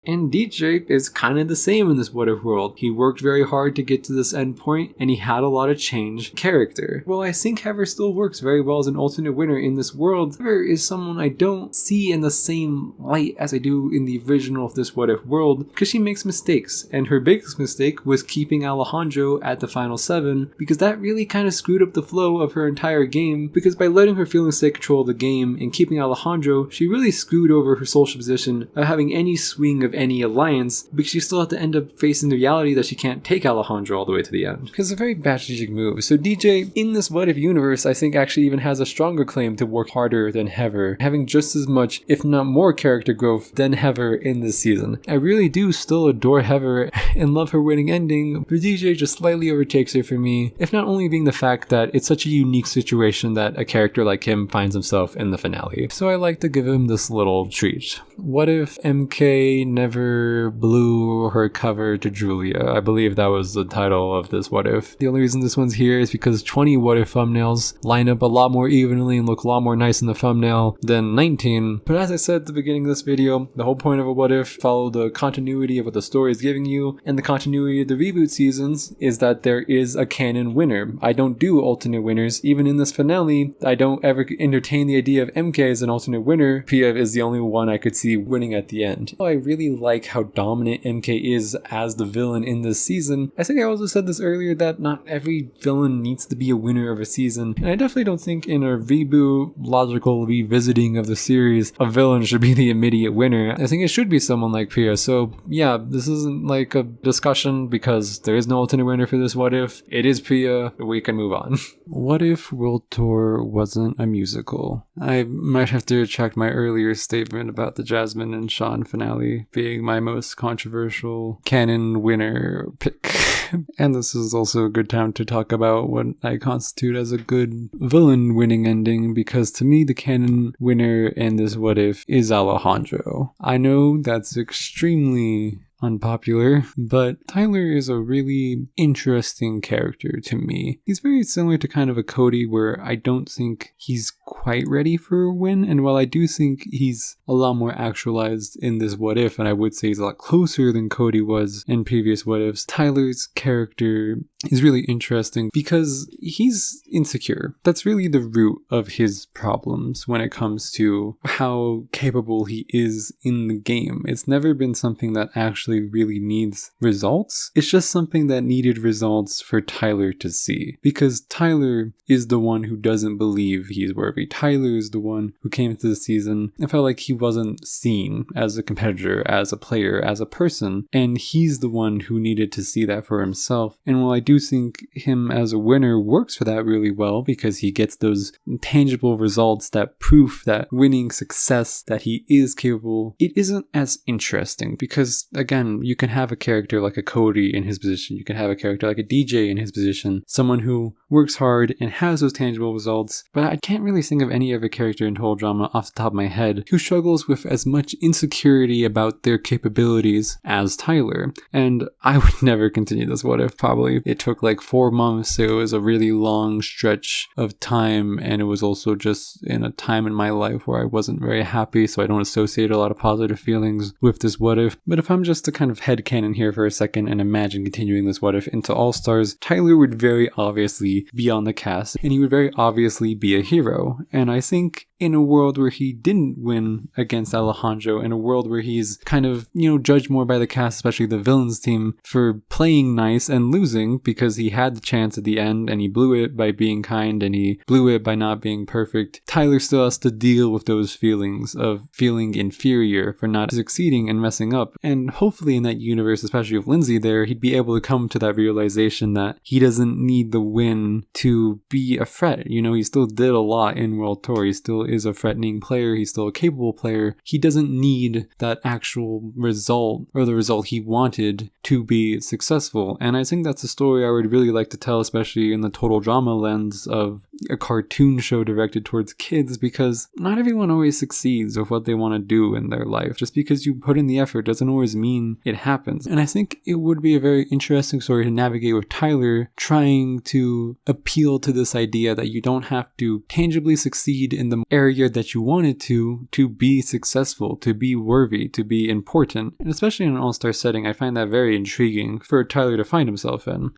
And DJ is kind of the same in this What If world. He worked very hard to get to this end point, and he had a lot of change character. Well, I think Heather still works very well as an alternate winner in this world. Heather is someone I don't see in the same light as I do in the original of this What If world, because she makes mistakes, and her biggest mistake was keeping Alejandro at the final 7, because that really kind of screwed up the flow of her entire game, because by letting her feelings take control of the game and keeping Alejandro, she really screwed over her social position of having any swing of any alliance, because she still had to end up facing the reality that she can't take Alejandro all the way to the end. Because it's a very bad strategic move. So DJ, in this What If universe, I think actually even has a stronger claim to work harder than Heather, having just as much, if not more, character growth than Heather in this season. I really do still adore Heather and love her winning ending, but DJ just slightly overtakes her for me, if not only being the fact that it's such a unique situation that a character like him finds himself in the finale. So I like to give him this little treat. What if MK never blew her cover to Julia? I believe that was the title of this What If. The only reason this one's here is because 20 What If thumbnails line up a lot more evenly and look a lot more nice in the thumbnail than 19. But as I said at the beginning of this video, the whole point of a What If, follow the continuity of what the story is giving you, and the continuity of the reboot seasons is that there is a canon winner. I don't do alternate winners. Even in this finale, I don't ever entertain the idea of MK as an alternate winner. Pia is the only one I could see winning at the end. I really like how dominant MK is as the villain in this season. I think I also said this earlier that not every villain needs to be a winner of a season, and I definitely don't think in a reboot, logical revisiting of the series, a villain should be the immediate winner. I think it should be someone like Pia. So yeah, this isn't like a discussion because there is no alternate winner for this What If. It is Pia. We can move on. What if World Tour wasn't a musical? I might have to retract my earlier statement about the Jasmine and Sean finale being my most controversial canon winner pick. And this is also a good time to talk about what I constitute as a good villain winning ending, because to me the canon winner in this What If is Alejandro. I know that's extremely unpopular, but Tyler is a really interesting character to me. He's very similar to kind of a Cody, where I don't think he's quite ready for a win, and while I do think he's a lot more actualized in this What If, and I would say he's a lot closer than Cody was in previous What Ifs, Tyler's character is really interesting because he's insecure. That's really the root of his problems when it comes to how capable he is in the game. It's never been something that actually really needs results. It's just something that needed results for Tyler to see, because Tyler is the one who doesn't believe he's worthy. Tyler is the one who came into the season and felt like he wasn't seen as a competitor, as a player, as a person, and he's the one who needed to see that for himself. And while I do think him as a winner works for that really well, because he gets those tangible results, that proof, that winning success that he is capable, it isn't as interesting because, again, again, you can have a character like a Cody in his position. You can have a character like a DJ in his position. Someone who works hard and has those tangible results. But I can't really think of any other character in total drama off the top of my head who struggles with as much insecurity about their capabilities as Tyler. And I would never continue this what if, probably. It took like 4 months, so it was a really long stretch of time, and it was also just in a time in my life where I wasn't very happy, so I don't associate a lot of positive feelings with this what if. But if I'm just to kind of headcanon here for a second and imagine continuing this what if into All-Stars, Tyler would very obviously be on the cast, and he would very obviously be a hero. And I think in a world where he didn't win against Alejandro, in a world where he's kind of, judged more by the cast, especially the villains team, for playing nice and losing because he had the chance at the end and he blew it by being kind and he blew it by not being perfect, Tyler still has to deal with those feelings of feeling inferior for not succeeding and messing up. And hopefully in that universe, especially with Lindsay there, he'd be able to come to that realization that he doesn't need the win to be a threat. He still did a lot in World Tour. He still is a threatening player. He's still a capable player. He doesn't need that actual result or the result he wanted to be successful. And I think that's a story I would really like to tell, especially in the total drama lens of a cartoon show directed towards kids, because not everyone always succeeds with what they want to do in their life. Just because you put in the effort doesn't always mean it happens. And I think it would be a very interesting story to navigate with Tyler trying to appeal to this idea that you don't have to tangibly succeed in the area that you wanted to be successful, to be worthy, to be important. And especially in an all-star setting, I find that very intriguing for Tyler to find himself in.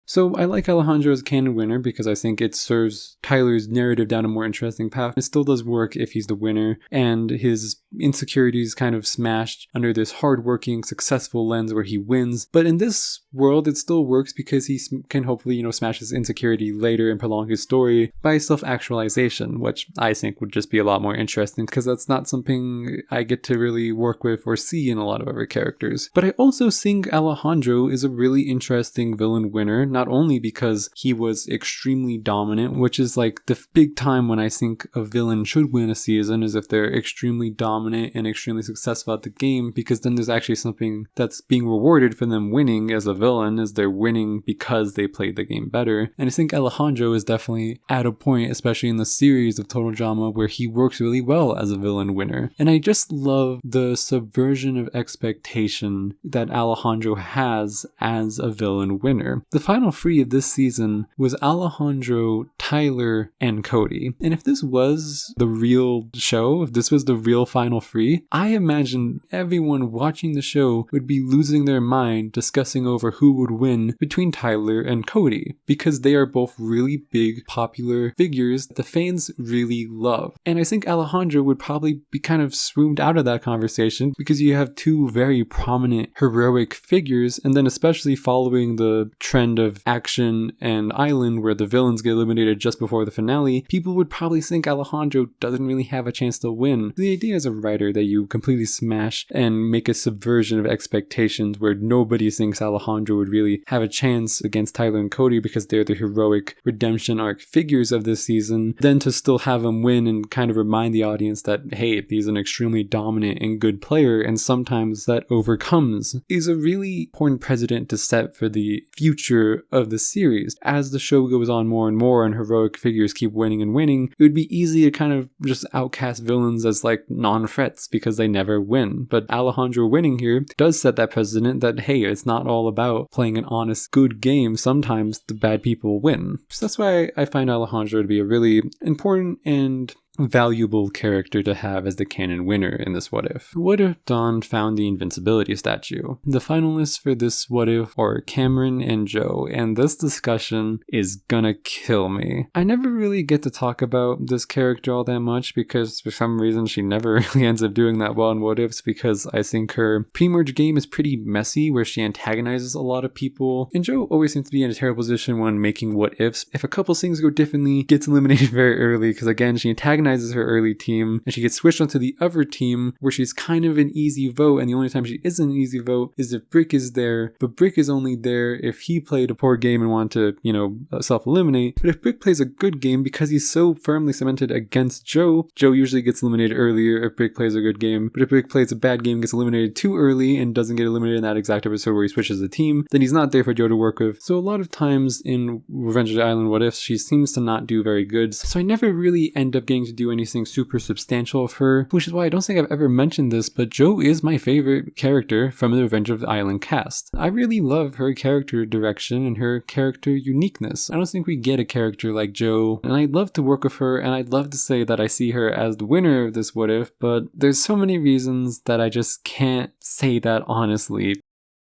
So I like Alejandro as a Canon winner because I think it serves Tyler's narrative down a more interesting path. It still does work if he's the winner, and his insecurities kind of smashed under this hardworking, successful lens where he wins. But in this world, it still works because he can hopefully, smash his insecurity later and prolong his story by self-actualization, which I think would just be a lot more interesting because that's not something I get to really work with or see in a lot of other characters. But I also think Alejandro is a really interesting villain winner, not only because he was extremely dominant, which is like the big time when I think a villain should win a season, is if they're extremely dominant and extremely successful at the game, because then there's actually something that's being rewarded for them winning as a villain, as they're winning because they played the game better. And I think Alejandro is definitely at a point, especially in the series of Total Drama, where he works really well as a villain winner. And I just love the subversion of expectation that Alejandro has as a villain winner. The final free of this season was Alejandro, Tyler, and Cody. And if this was the real show, if this was the real final free, I imagine everyone watching the show would be losing their mind discussing over who would win between Tyler and Cody, because they are both really big, popular figures that the fans really love. And I think Alejandro would probably be kind of swooned out of that conversation because you have two very prominent, heroic figures, and then especially following the trend of Action and Island, where the villains get eliminated just before the finale, people would probably think Alejandro doesn't really have a chance to win. The idea as a writer that you completely smash and make a subversion of expectations where nobody thinks Alejandro would really have a chance against Tyler and Cody because they're the heroic redemption arc figures of this season, then to still have him win and kind of remind the audience that, hey, he's an extremely dominant and good player, and sometimes that overcomes, is a really important precedent to set for the future of the series. As the show goes on more and more and heroic figures keep winning and winning, it would be easy to kind of just outcast villains as like non-threats because they never win. But Alejandro winning here does set that precedent that, hey, it's not all about playing an honest, good game. Sometimes the bad people win. So that's why I find Alejandro to be a really important and valuable character to have as the Canon winner in this what if. What if Dawn found the invincibility statue? The finalists for this what if are Cameron and Joe, and this discussion is gonna kill me. I never really get to talk about this character all that much because for some reason she never really ends up doing that well in what ifs, because I think her pre-merge game is pretty messy where she antagonizes a lot of people, and Joe always seems to be in a terrible position when making what ifs. If a couple things go differently, gets eliminated very early because again she antagonizes antagonizes her early team, and she gets switched onto the other team where she's kind of an easy vote, and the only time she isn't an easy vote is if Brick is there, but Brick is only there if he played a poor game and wanted to, self-eliminate. But if Brick plays a good game, because he's so firmly cemented against Joe usually gets eliminated earlier if Brick plays a good game. But if Brick plays a bad game, gets eliminated too early, and doesn't get eliminated in that exact episode where he switches the team, then he's not there for Joe to work with. So a lot of times in Revenge of the Island What Ifs, she seems to not do very good. So I never really end up getting to do anything super substantial of her, which is why I don't think I've ever mentioned this, but Joe is my favorite character from the Revenge of the Island cast. I really love her character direction and her character uniqueness. I don't think we get a character like Joe, and I'd love to work with her, and I'd love to say that I see her as the winner of this What If, but there's so many reasons that I just can't say that honestly.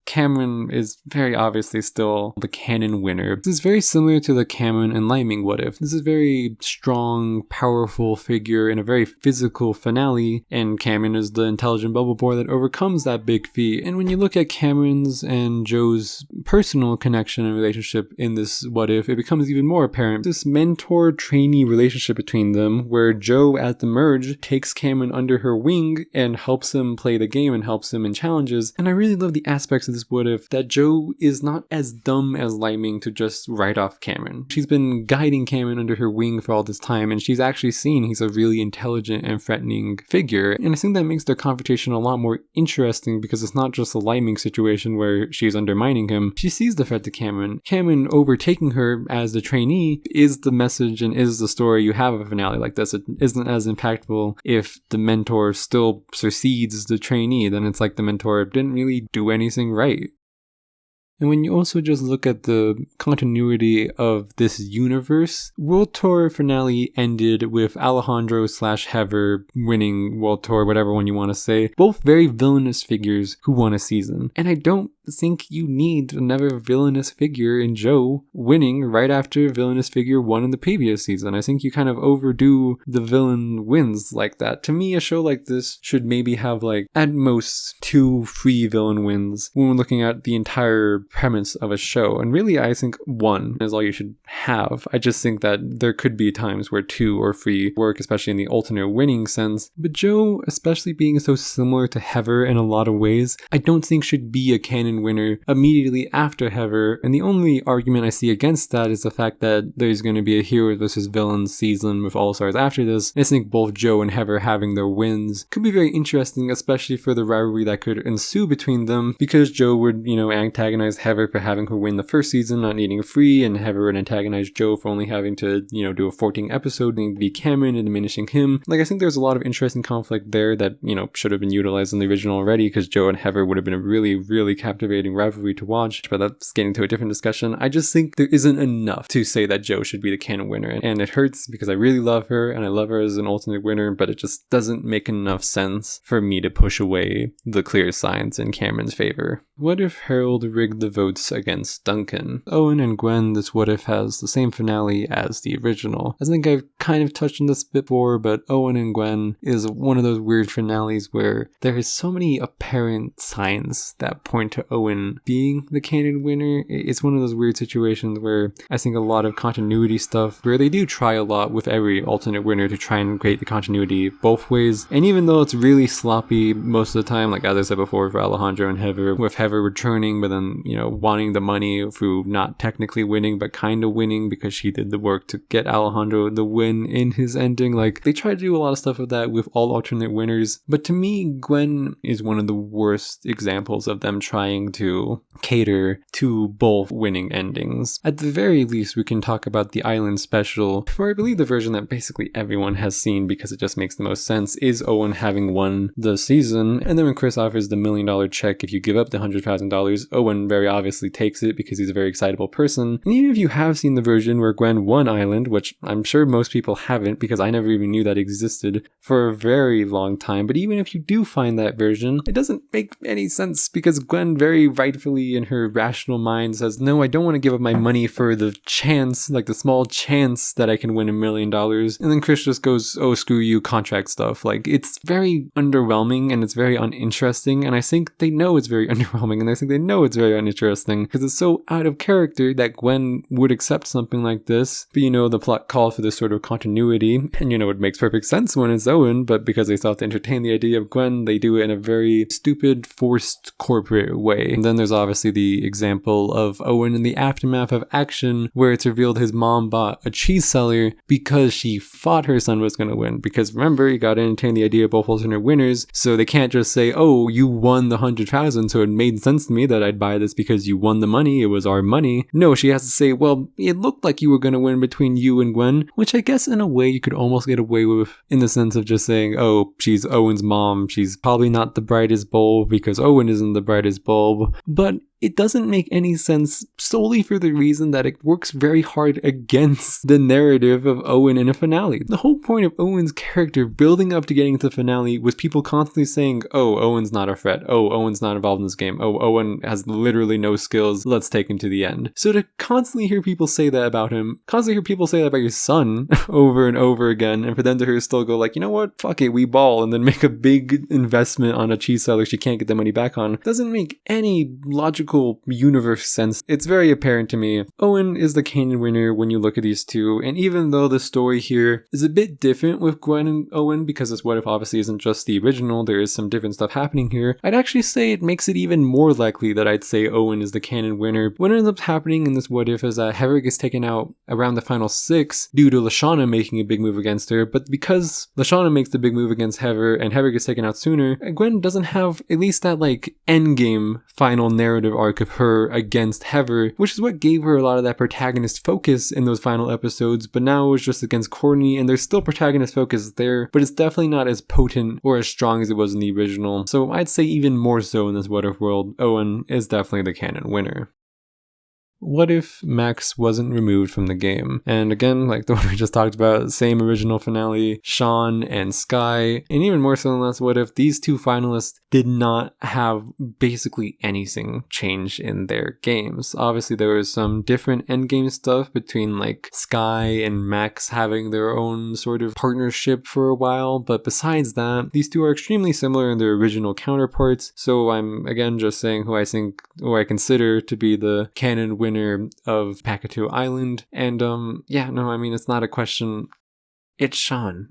Cameron is very obviously still the canon winner. This is very similar to the Cameron and Liming What If. This is a very strong, powerful figure in a very physical finale, and Cameron is the intelligent bubble boy that overcomes that big feat. And when you look at Cameron's and Joe's personal connection and relationship in this What If, it becomes even more apparent. This mentor-trainee relationship between them, where Joe at the merge takes Cameron under her wing and helps him play the game and helps him in challenges. And I really love the aspects of this What If that Joe is not as dumb as Liming to just write off Cameron. She's been guiding Cameron under her wing for all this time, and she's actually seen he's a really intelligent and threatening figure. And I think that makes their confrontation a lot more interesting, because it's not just a Liming situation where she's undermining him. She sees the threat to Cameron. Cameron overtaking her as the trainee is the message and is the story you have of a finale like this. It isn't as impactful if the mentor still succeeds the trainee. Then it's like the mentor didn't really do anything right. And when you also just look at the continuity of this universe, World Tour finale ended with Alejandro / Heather winning World Tour, whatever one you want to say. Both very villainous figures who won a season. And I don't think you need another villainous figure in Joe winning right after villainous figure won in the previous season. I think you kind of overdo the villain wins like that. To me, a show like this should maybe have at most 2 free villain wins when we're looking at the entire premise of a show. And really, I think 1 is all you should have. I just think that there could be times where 2 or 3 work, especially in the alternate winning sense. But Joe, especially being so similar to Heather in a lot of ways, I don't think should be a canon winner immediately after Heather. And the only argument I see against that is the fact that there's going to be a heroes versus villains season with All Stars after this. I think both Joe and Heather having their wins could be very interesting, especially for the rivalry that could ensue between them, because Joe would, antagonize Heather for having her win the first season, not needing a free, and Heather would antagonize Joe for only having to, do a 14 episode, needing to be Cameron and diminishing him. I think there's a lot of interesting conflict there that, should have been utilized in the original already, because Joe and Heather would have been a really, really captivating rivalry to watch, but that's getting to a different discussion. I just think there isn't enough to say that Joe should be the canon winner, and it hurts because I really love her, and I love her as an alternate winner, but it just doesn't make enough sense for me to push away the clear signs in Cameron's favor. What if Harold rigged the votes against Duncan? Owen and Gwen, this What If has the same finale as the original. I think I've kind of touched on this before, but Owen and Gwen is one of those weird finales where there is so many apparent signs that point to Owen being the canon winner. It's one of those weird situations where I think a lot of continuity stuff, where they do try a lot with every alternate winner to try and create the continuity both ways. And even though it's really sloppy most of the time, as I said before for Alejandro and Heather, with Heather returning but then, wanting the money through not technically winning but kind of winning because she did the work to get Alejandro the win in his ending. They try to do a lot of stuff with that with all alternate winners. But to me, Gwen is one of the worst examples of them trying to cater to both winning endings. At the very least, we can talk about the Island special, for I believe the version that basically everyone has seen because it just makes the most sense is Owen having won the season, and then when Chris offers the $1 million check if you give up the $100,000, Owen very obviously takes it because he's a very excitable person. And even if you have seen the version where Gwen won Island, which I'm sure most people haven't because I never even knew that existed for a very long time, but even if you do find that version, it doesn't make any sense because Gwen very rightfully in her rational mind says, no, I don't want to give up my money for the chance, the small chance that I can win $1 million. And then Chris just goes, oh, screw you, contract stuff. It's very underwhelming and it's very uninteresting, and I think they know it's very underwhelming, and I think they know it's very interesting because it's so out of character that Gwen would accept something like this. But the plot called for this sort of continuity, and it makes perfect sense when it's Owen, but because they thought to entertain the idea of Gwen, they do it in a very stupid, forced corporate way. And then there's obviously the example of Owen in the aftermath of Action, where it's revealed his mom bought a cheese seller because she thought her son was going to win. Because remember, you got to entertain the idea of both alternate winners, so they can't just say, oh, you won the 100,000, so it made sense to me that I'd buy this because you won the money, it was our money. No, she has to say, well, it looked like you were going to win between you and Gwen, which I guess in a way you could almost get away with in the sense of just saying, oh, she's Owen's mom, she's probably not the brightest bulb because Owen isn't the brightest bulb, but it doesn't make any sense solely for the reason that it works very hard against the narrative of Owen in a finale. The whole point of Owen's character building up to getting to the finale was people constantly saying, oh, Owen's not a threat. Oh, Owen's not involved in this game. Oh, Owen has literally no skills. Let's take him to the end. So to constantly hear people say that about him, constantly hear people say that about your son over and over again, and for them to hear still go like, you know what? Fuck it, we ball, and then make a big investment on a cheese seller she can't get the money back on, doesn't make any logical universe sense. It's very apparent to me. Owen is the Canon winner when you look at these two, and even though the story here is a bit different with Gwen and Owen, because this what if obviously isn't just the original, there is some different stuff happening here, I'd actually say it makes it even more likely that I'd say Owen is the Canon winner. What ends up happening in this what if is that Heather gets taken out around the final 6 due to Lashana making a big move against her, but because Lashana makes the big move against Heather and Heather gets taken out sooner, Gwen doesn't have at least that like endgame final narrative arc of her against Heather, which is what gave her a lot of that protagonist focus in those final episodes, but now it was just against Courtney, and there's still protagonist focus there, but it's definitely not as potent or as strong as it was in the original. So I'd say even more so in this what if world, Owen is definitely the Canon winner. What if Max wasn't removed from the game? And again, like the one we just talked about, same original finale, Sean and Sky, and even more so than that, what if these two finalists did not have basically anything change in their games? Obviously there was some different endgame stuff between like Sky and Max having their own sort of partnership for a while, but besides that, these two are extremely similar in their original counterparts, so I'm again just saying who I consider to be the Canon winner of Pakatu Island, and it's not a question. It's Sean.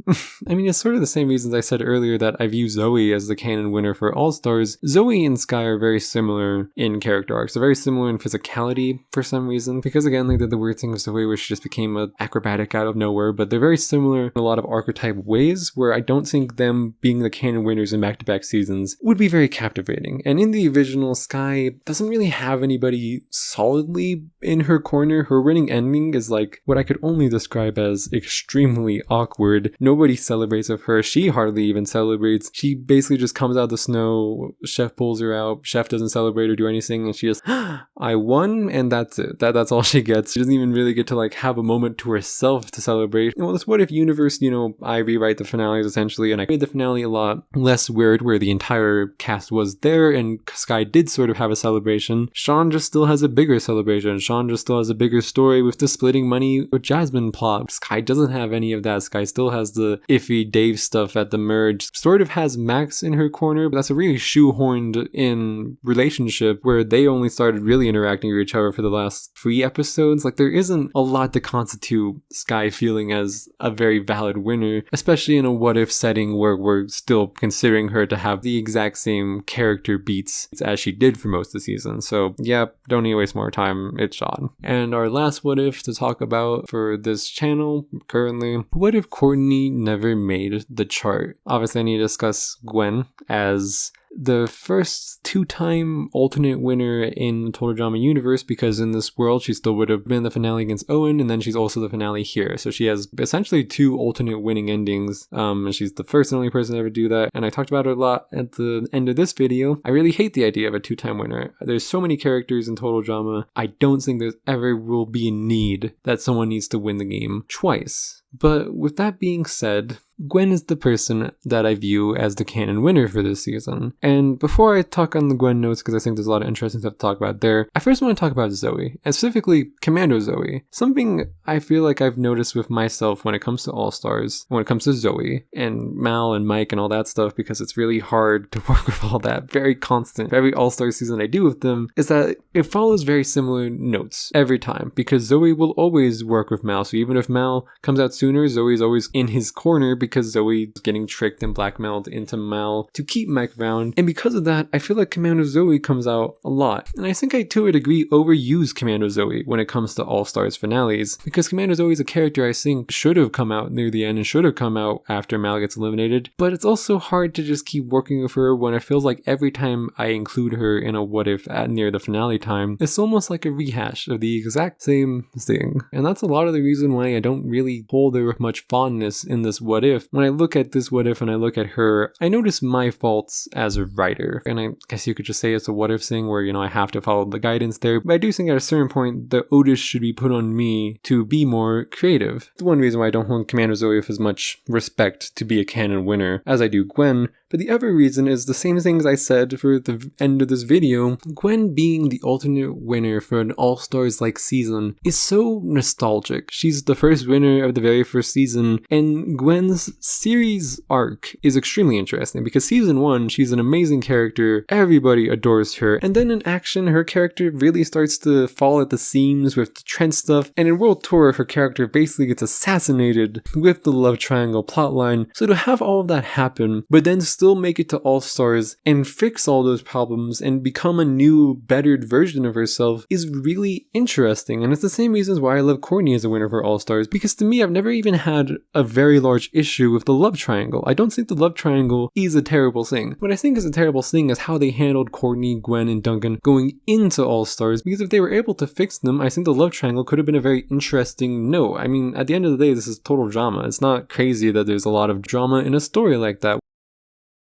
I mean, it's sort of the same reasons I said earlier that I view Zoe as the Canon winner for All-Stars. Zoe and Sky are very similar in character arcs. They're very similar in physicality for some reason, because again, they did the weird thing with Zoe where she just became an acrobatic out of nowhere, but they're very similar in a lot of archetype ways where I don't think them being the Canon winners in back-to-back seasons would be very captivating. And in the original, Sky doesn't really have anybody solidly in her corner. Her winning ending is like what I could only describe as extremely awkward. Nobody celebrates with her. She hardly even celebrates. She basically just comes out of the snow. Chef pulls her out. Chef doesn't celebrate or do anything, and she just, I won, and that's it. That's all she gets. She doesn't even really get to like have a moment to herself to celebrate. Well, this what if universe, I rewrite the finales essentially, and I made the finale a lot less weird where the entire cast was there and Sky did sort of have a celebration. Sean just still has a bigger celebration. Sean just still has a bigger story with the splitting money with Jasmine plot. Sky doesn't have any of that. Sky still has the iffy Dave stuff at the merge. Sort of has Max in her corner, but that's a really shoehorned in relationship where they only started really interacting with each other for the last 3 episodes. Like there isn't a lot to constitute Sky feeling as a very valid winner, especially in a what if setting where we're still considering her to have the exact same character beats as she did for most of the season. So yeah, don't need to waste more time. It's Sean. And our last what if to talk about for this channel currently, what if Courtney never made the chart? Obviously I need to discuss Gwen as the first 2-time alternate winner in Total Drama Universe, because in this world she still would have been the finale against Owen, and then she's also the finale here. So she has essentially 2 alternate winning endings, and she's the first and only person to ever do that. And I talked about it a lot at the end of this video. I really hate the idea of a 2-time winner. There's so many characters in Total Drama. I don't think there's ever will be a need that someone needs to win the game twice. But with that being said, Gwen is the person that I view as the canon winner for this season. And before I talk on the Gwen notes, because I think there's a lot of interesting stuff to talk about there, I first want to talk about Zoe, and specifically Commando Zoe. Something I feel like I've noticed with myself when it comes to All-Stars, when it comes to Zoe, and Mal and Mike and all that stuff, because it's really hard to work with all that, very constant. For every All-Star season I do with them, is that it follows very similar notes every time, because Zoe will always work with Mal, so even if Mal comes out sooner, Zoe's always in his corner, because Zoe's getting tricked and blackmailed into Mal to keep Mike around. And because of that, I feel like Commando Zoe comes out a lot. And I think I to a degree overuse Commando Zoe when it comes to All-Stars finales, because Commando Zoe is a character I think should have come out near the end and should have come out after Mal gets eliminated. But it's also hard to just keep working with her when it feels like every time I include her in a what if at near the finale time, it's almost like a rehash of the exact same thing. And that's a lot of the reason why I don't really hold her with much fondness in this what if. When I look at this what if and I look at her, I notice my faults as a writer. And I guess you could just say it's a what if thing where, I have to follow the guidance there. But I do think at a certain point, the onus should be put on me to be more creative. The one reason why I don't hold Commander Zoe with as much respect to be a canon winner as I do Gwen. But the other reason is the same things I said for the end of this video. Gwen being the alternate winner for an All-Stars-like season is so nostalgic. She's the first winner of the very first season, and Gwen's series arc is extremely interesting because season 1, she's an amazing character, everybody adores her, and then in action, her character really starts to fall at the seams with the Trent stuff, and in World Tour, her character basically gets assassinated with the love triangle plotline. So to have all of that happen, but then still make it to All-Stars and fix all those problems and become a new, bettered version of herself is really interesting. And it's the same reasons why I love Courtney as a winner for All-Stars, because to me, I've never even had a very large issue with the love triangle. I don't think the love triangle is a terrible thing. What I think is a terrible thing is how they handled Courtney, Gwen, and Duncan going into All-Stars, because if they were able to fix them, I think the love triangle could have been a very interesting note. I mean, at the end of the day, this is total drama. It's not crazy that there's a lot of drama in a story like that.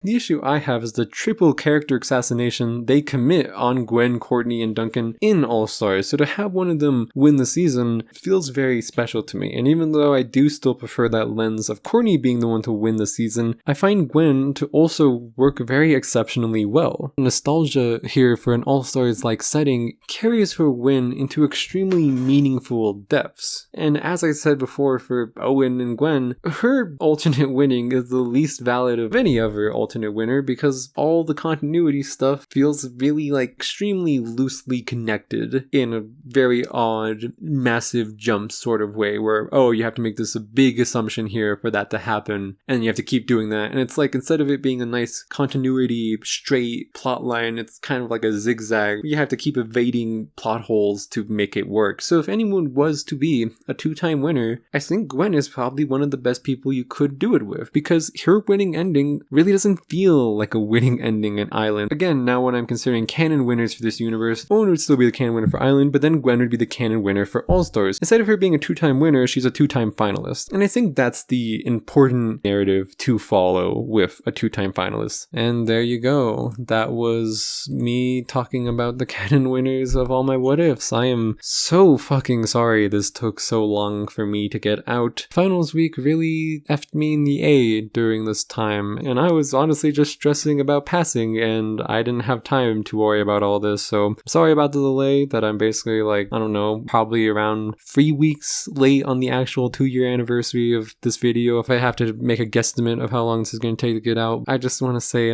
The issue I have is the triple character assassination they commit on Gwen, Courtney, and Duncan in All-Stars, so to have one of them win the season feels very special to me. And even though I do still prefer that lens of Courtney being the one to win the season, I find Gwen to also work very exceptionally well. Nostalgia here for an All-Stars-like setting carries her win into extremely meaningful depths. And as I said before for Owen and Gwen, her alternate winning is the least valid of any other alternate winner because all the continuity stuff feels really extremely loosely connected in a very odd, massive jump sort of way where, oh, you have to make this a big assumption here for that to happen and you have to keep doing that. And it's like, instead of it being a nice continuity, straight plot line, it's kind of like a zigzag. You have to keep evading plot holes to make it work. So if anyone was to be a 2-time winner, I think Gwen is probably one of the best people you could do it with because her winning ending really doesn't feel like a winning ending in Island. Again, now when I'm considering canon winners for this universe, Owen would still be the canon winner for Island, but then Gwen would be the canon winner for All-Stars. Instead of her being a 2-time winner, she's a 2-time finalist. And I think that's the important narrative to follow with a 2-time finalist. And there you go. That was me talking about the canon winners of all my what ifs. I am so fucking sorry this took so long for me to get out. Finals week really effed me in the A during this time, and I was honestly just stressing about passing and I didn't have time to worry about all this, so sorry about the delay that I'm basically I don't know, probably around 3 weeks late on the actual 2-year anniversary of this video. If I have to make a guesstimate of how long this is going to take to get out, I just want to say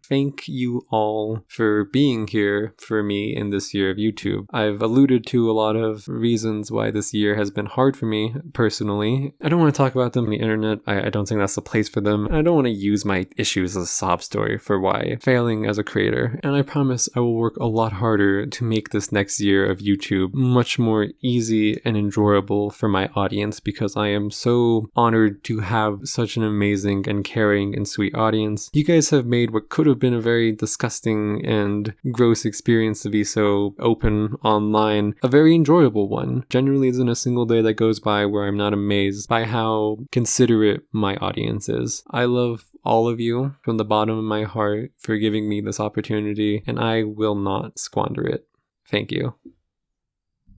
thank you all for being here for me in this year of YouTube. I've alluded to a lot of reasons why this year has been hard for me personally. I don't want to talk about them on the internet. I don't think that's the place for them. I don't want to use my issues as a sob story for why failing as a creator, and I promise I will work a lot harder to make this next year of YouTube much more easy and enjoyable for my audience because I am so honored to have such an amazing and caring and sweet audience. You guys have made what could have been a very disgusting and gross experience to be so open online a very enjoyable one. Generally isn't a single day that goes by where I'm not amazed by how considerate my audience is. I love all of you from the bottom of my heart for giving me this opportunity, and I will not squander it. Thank you.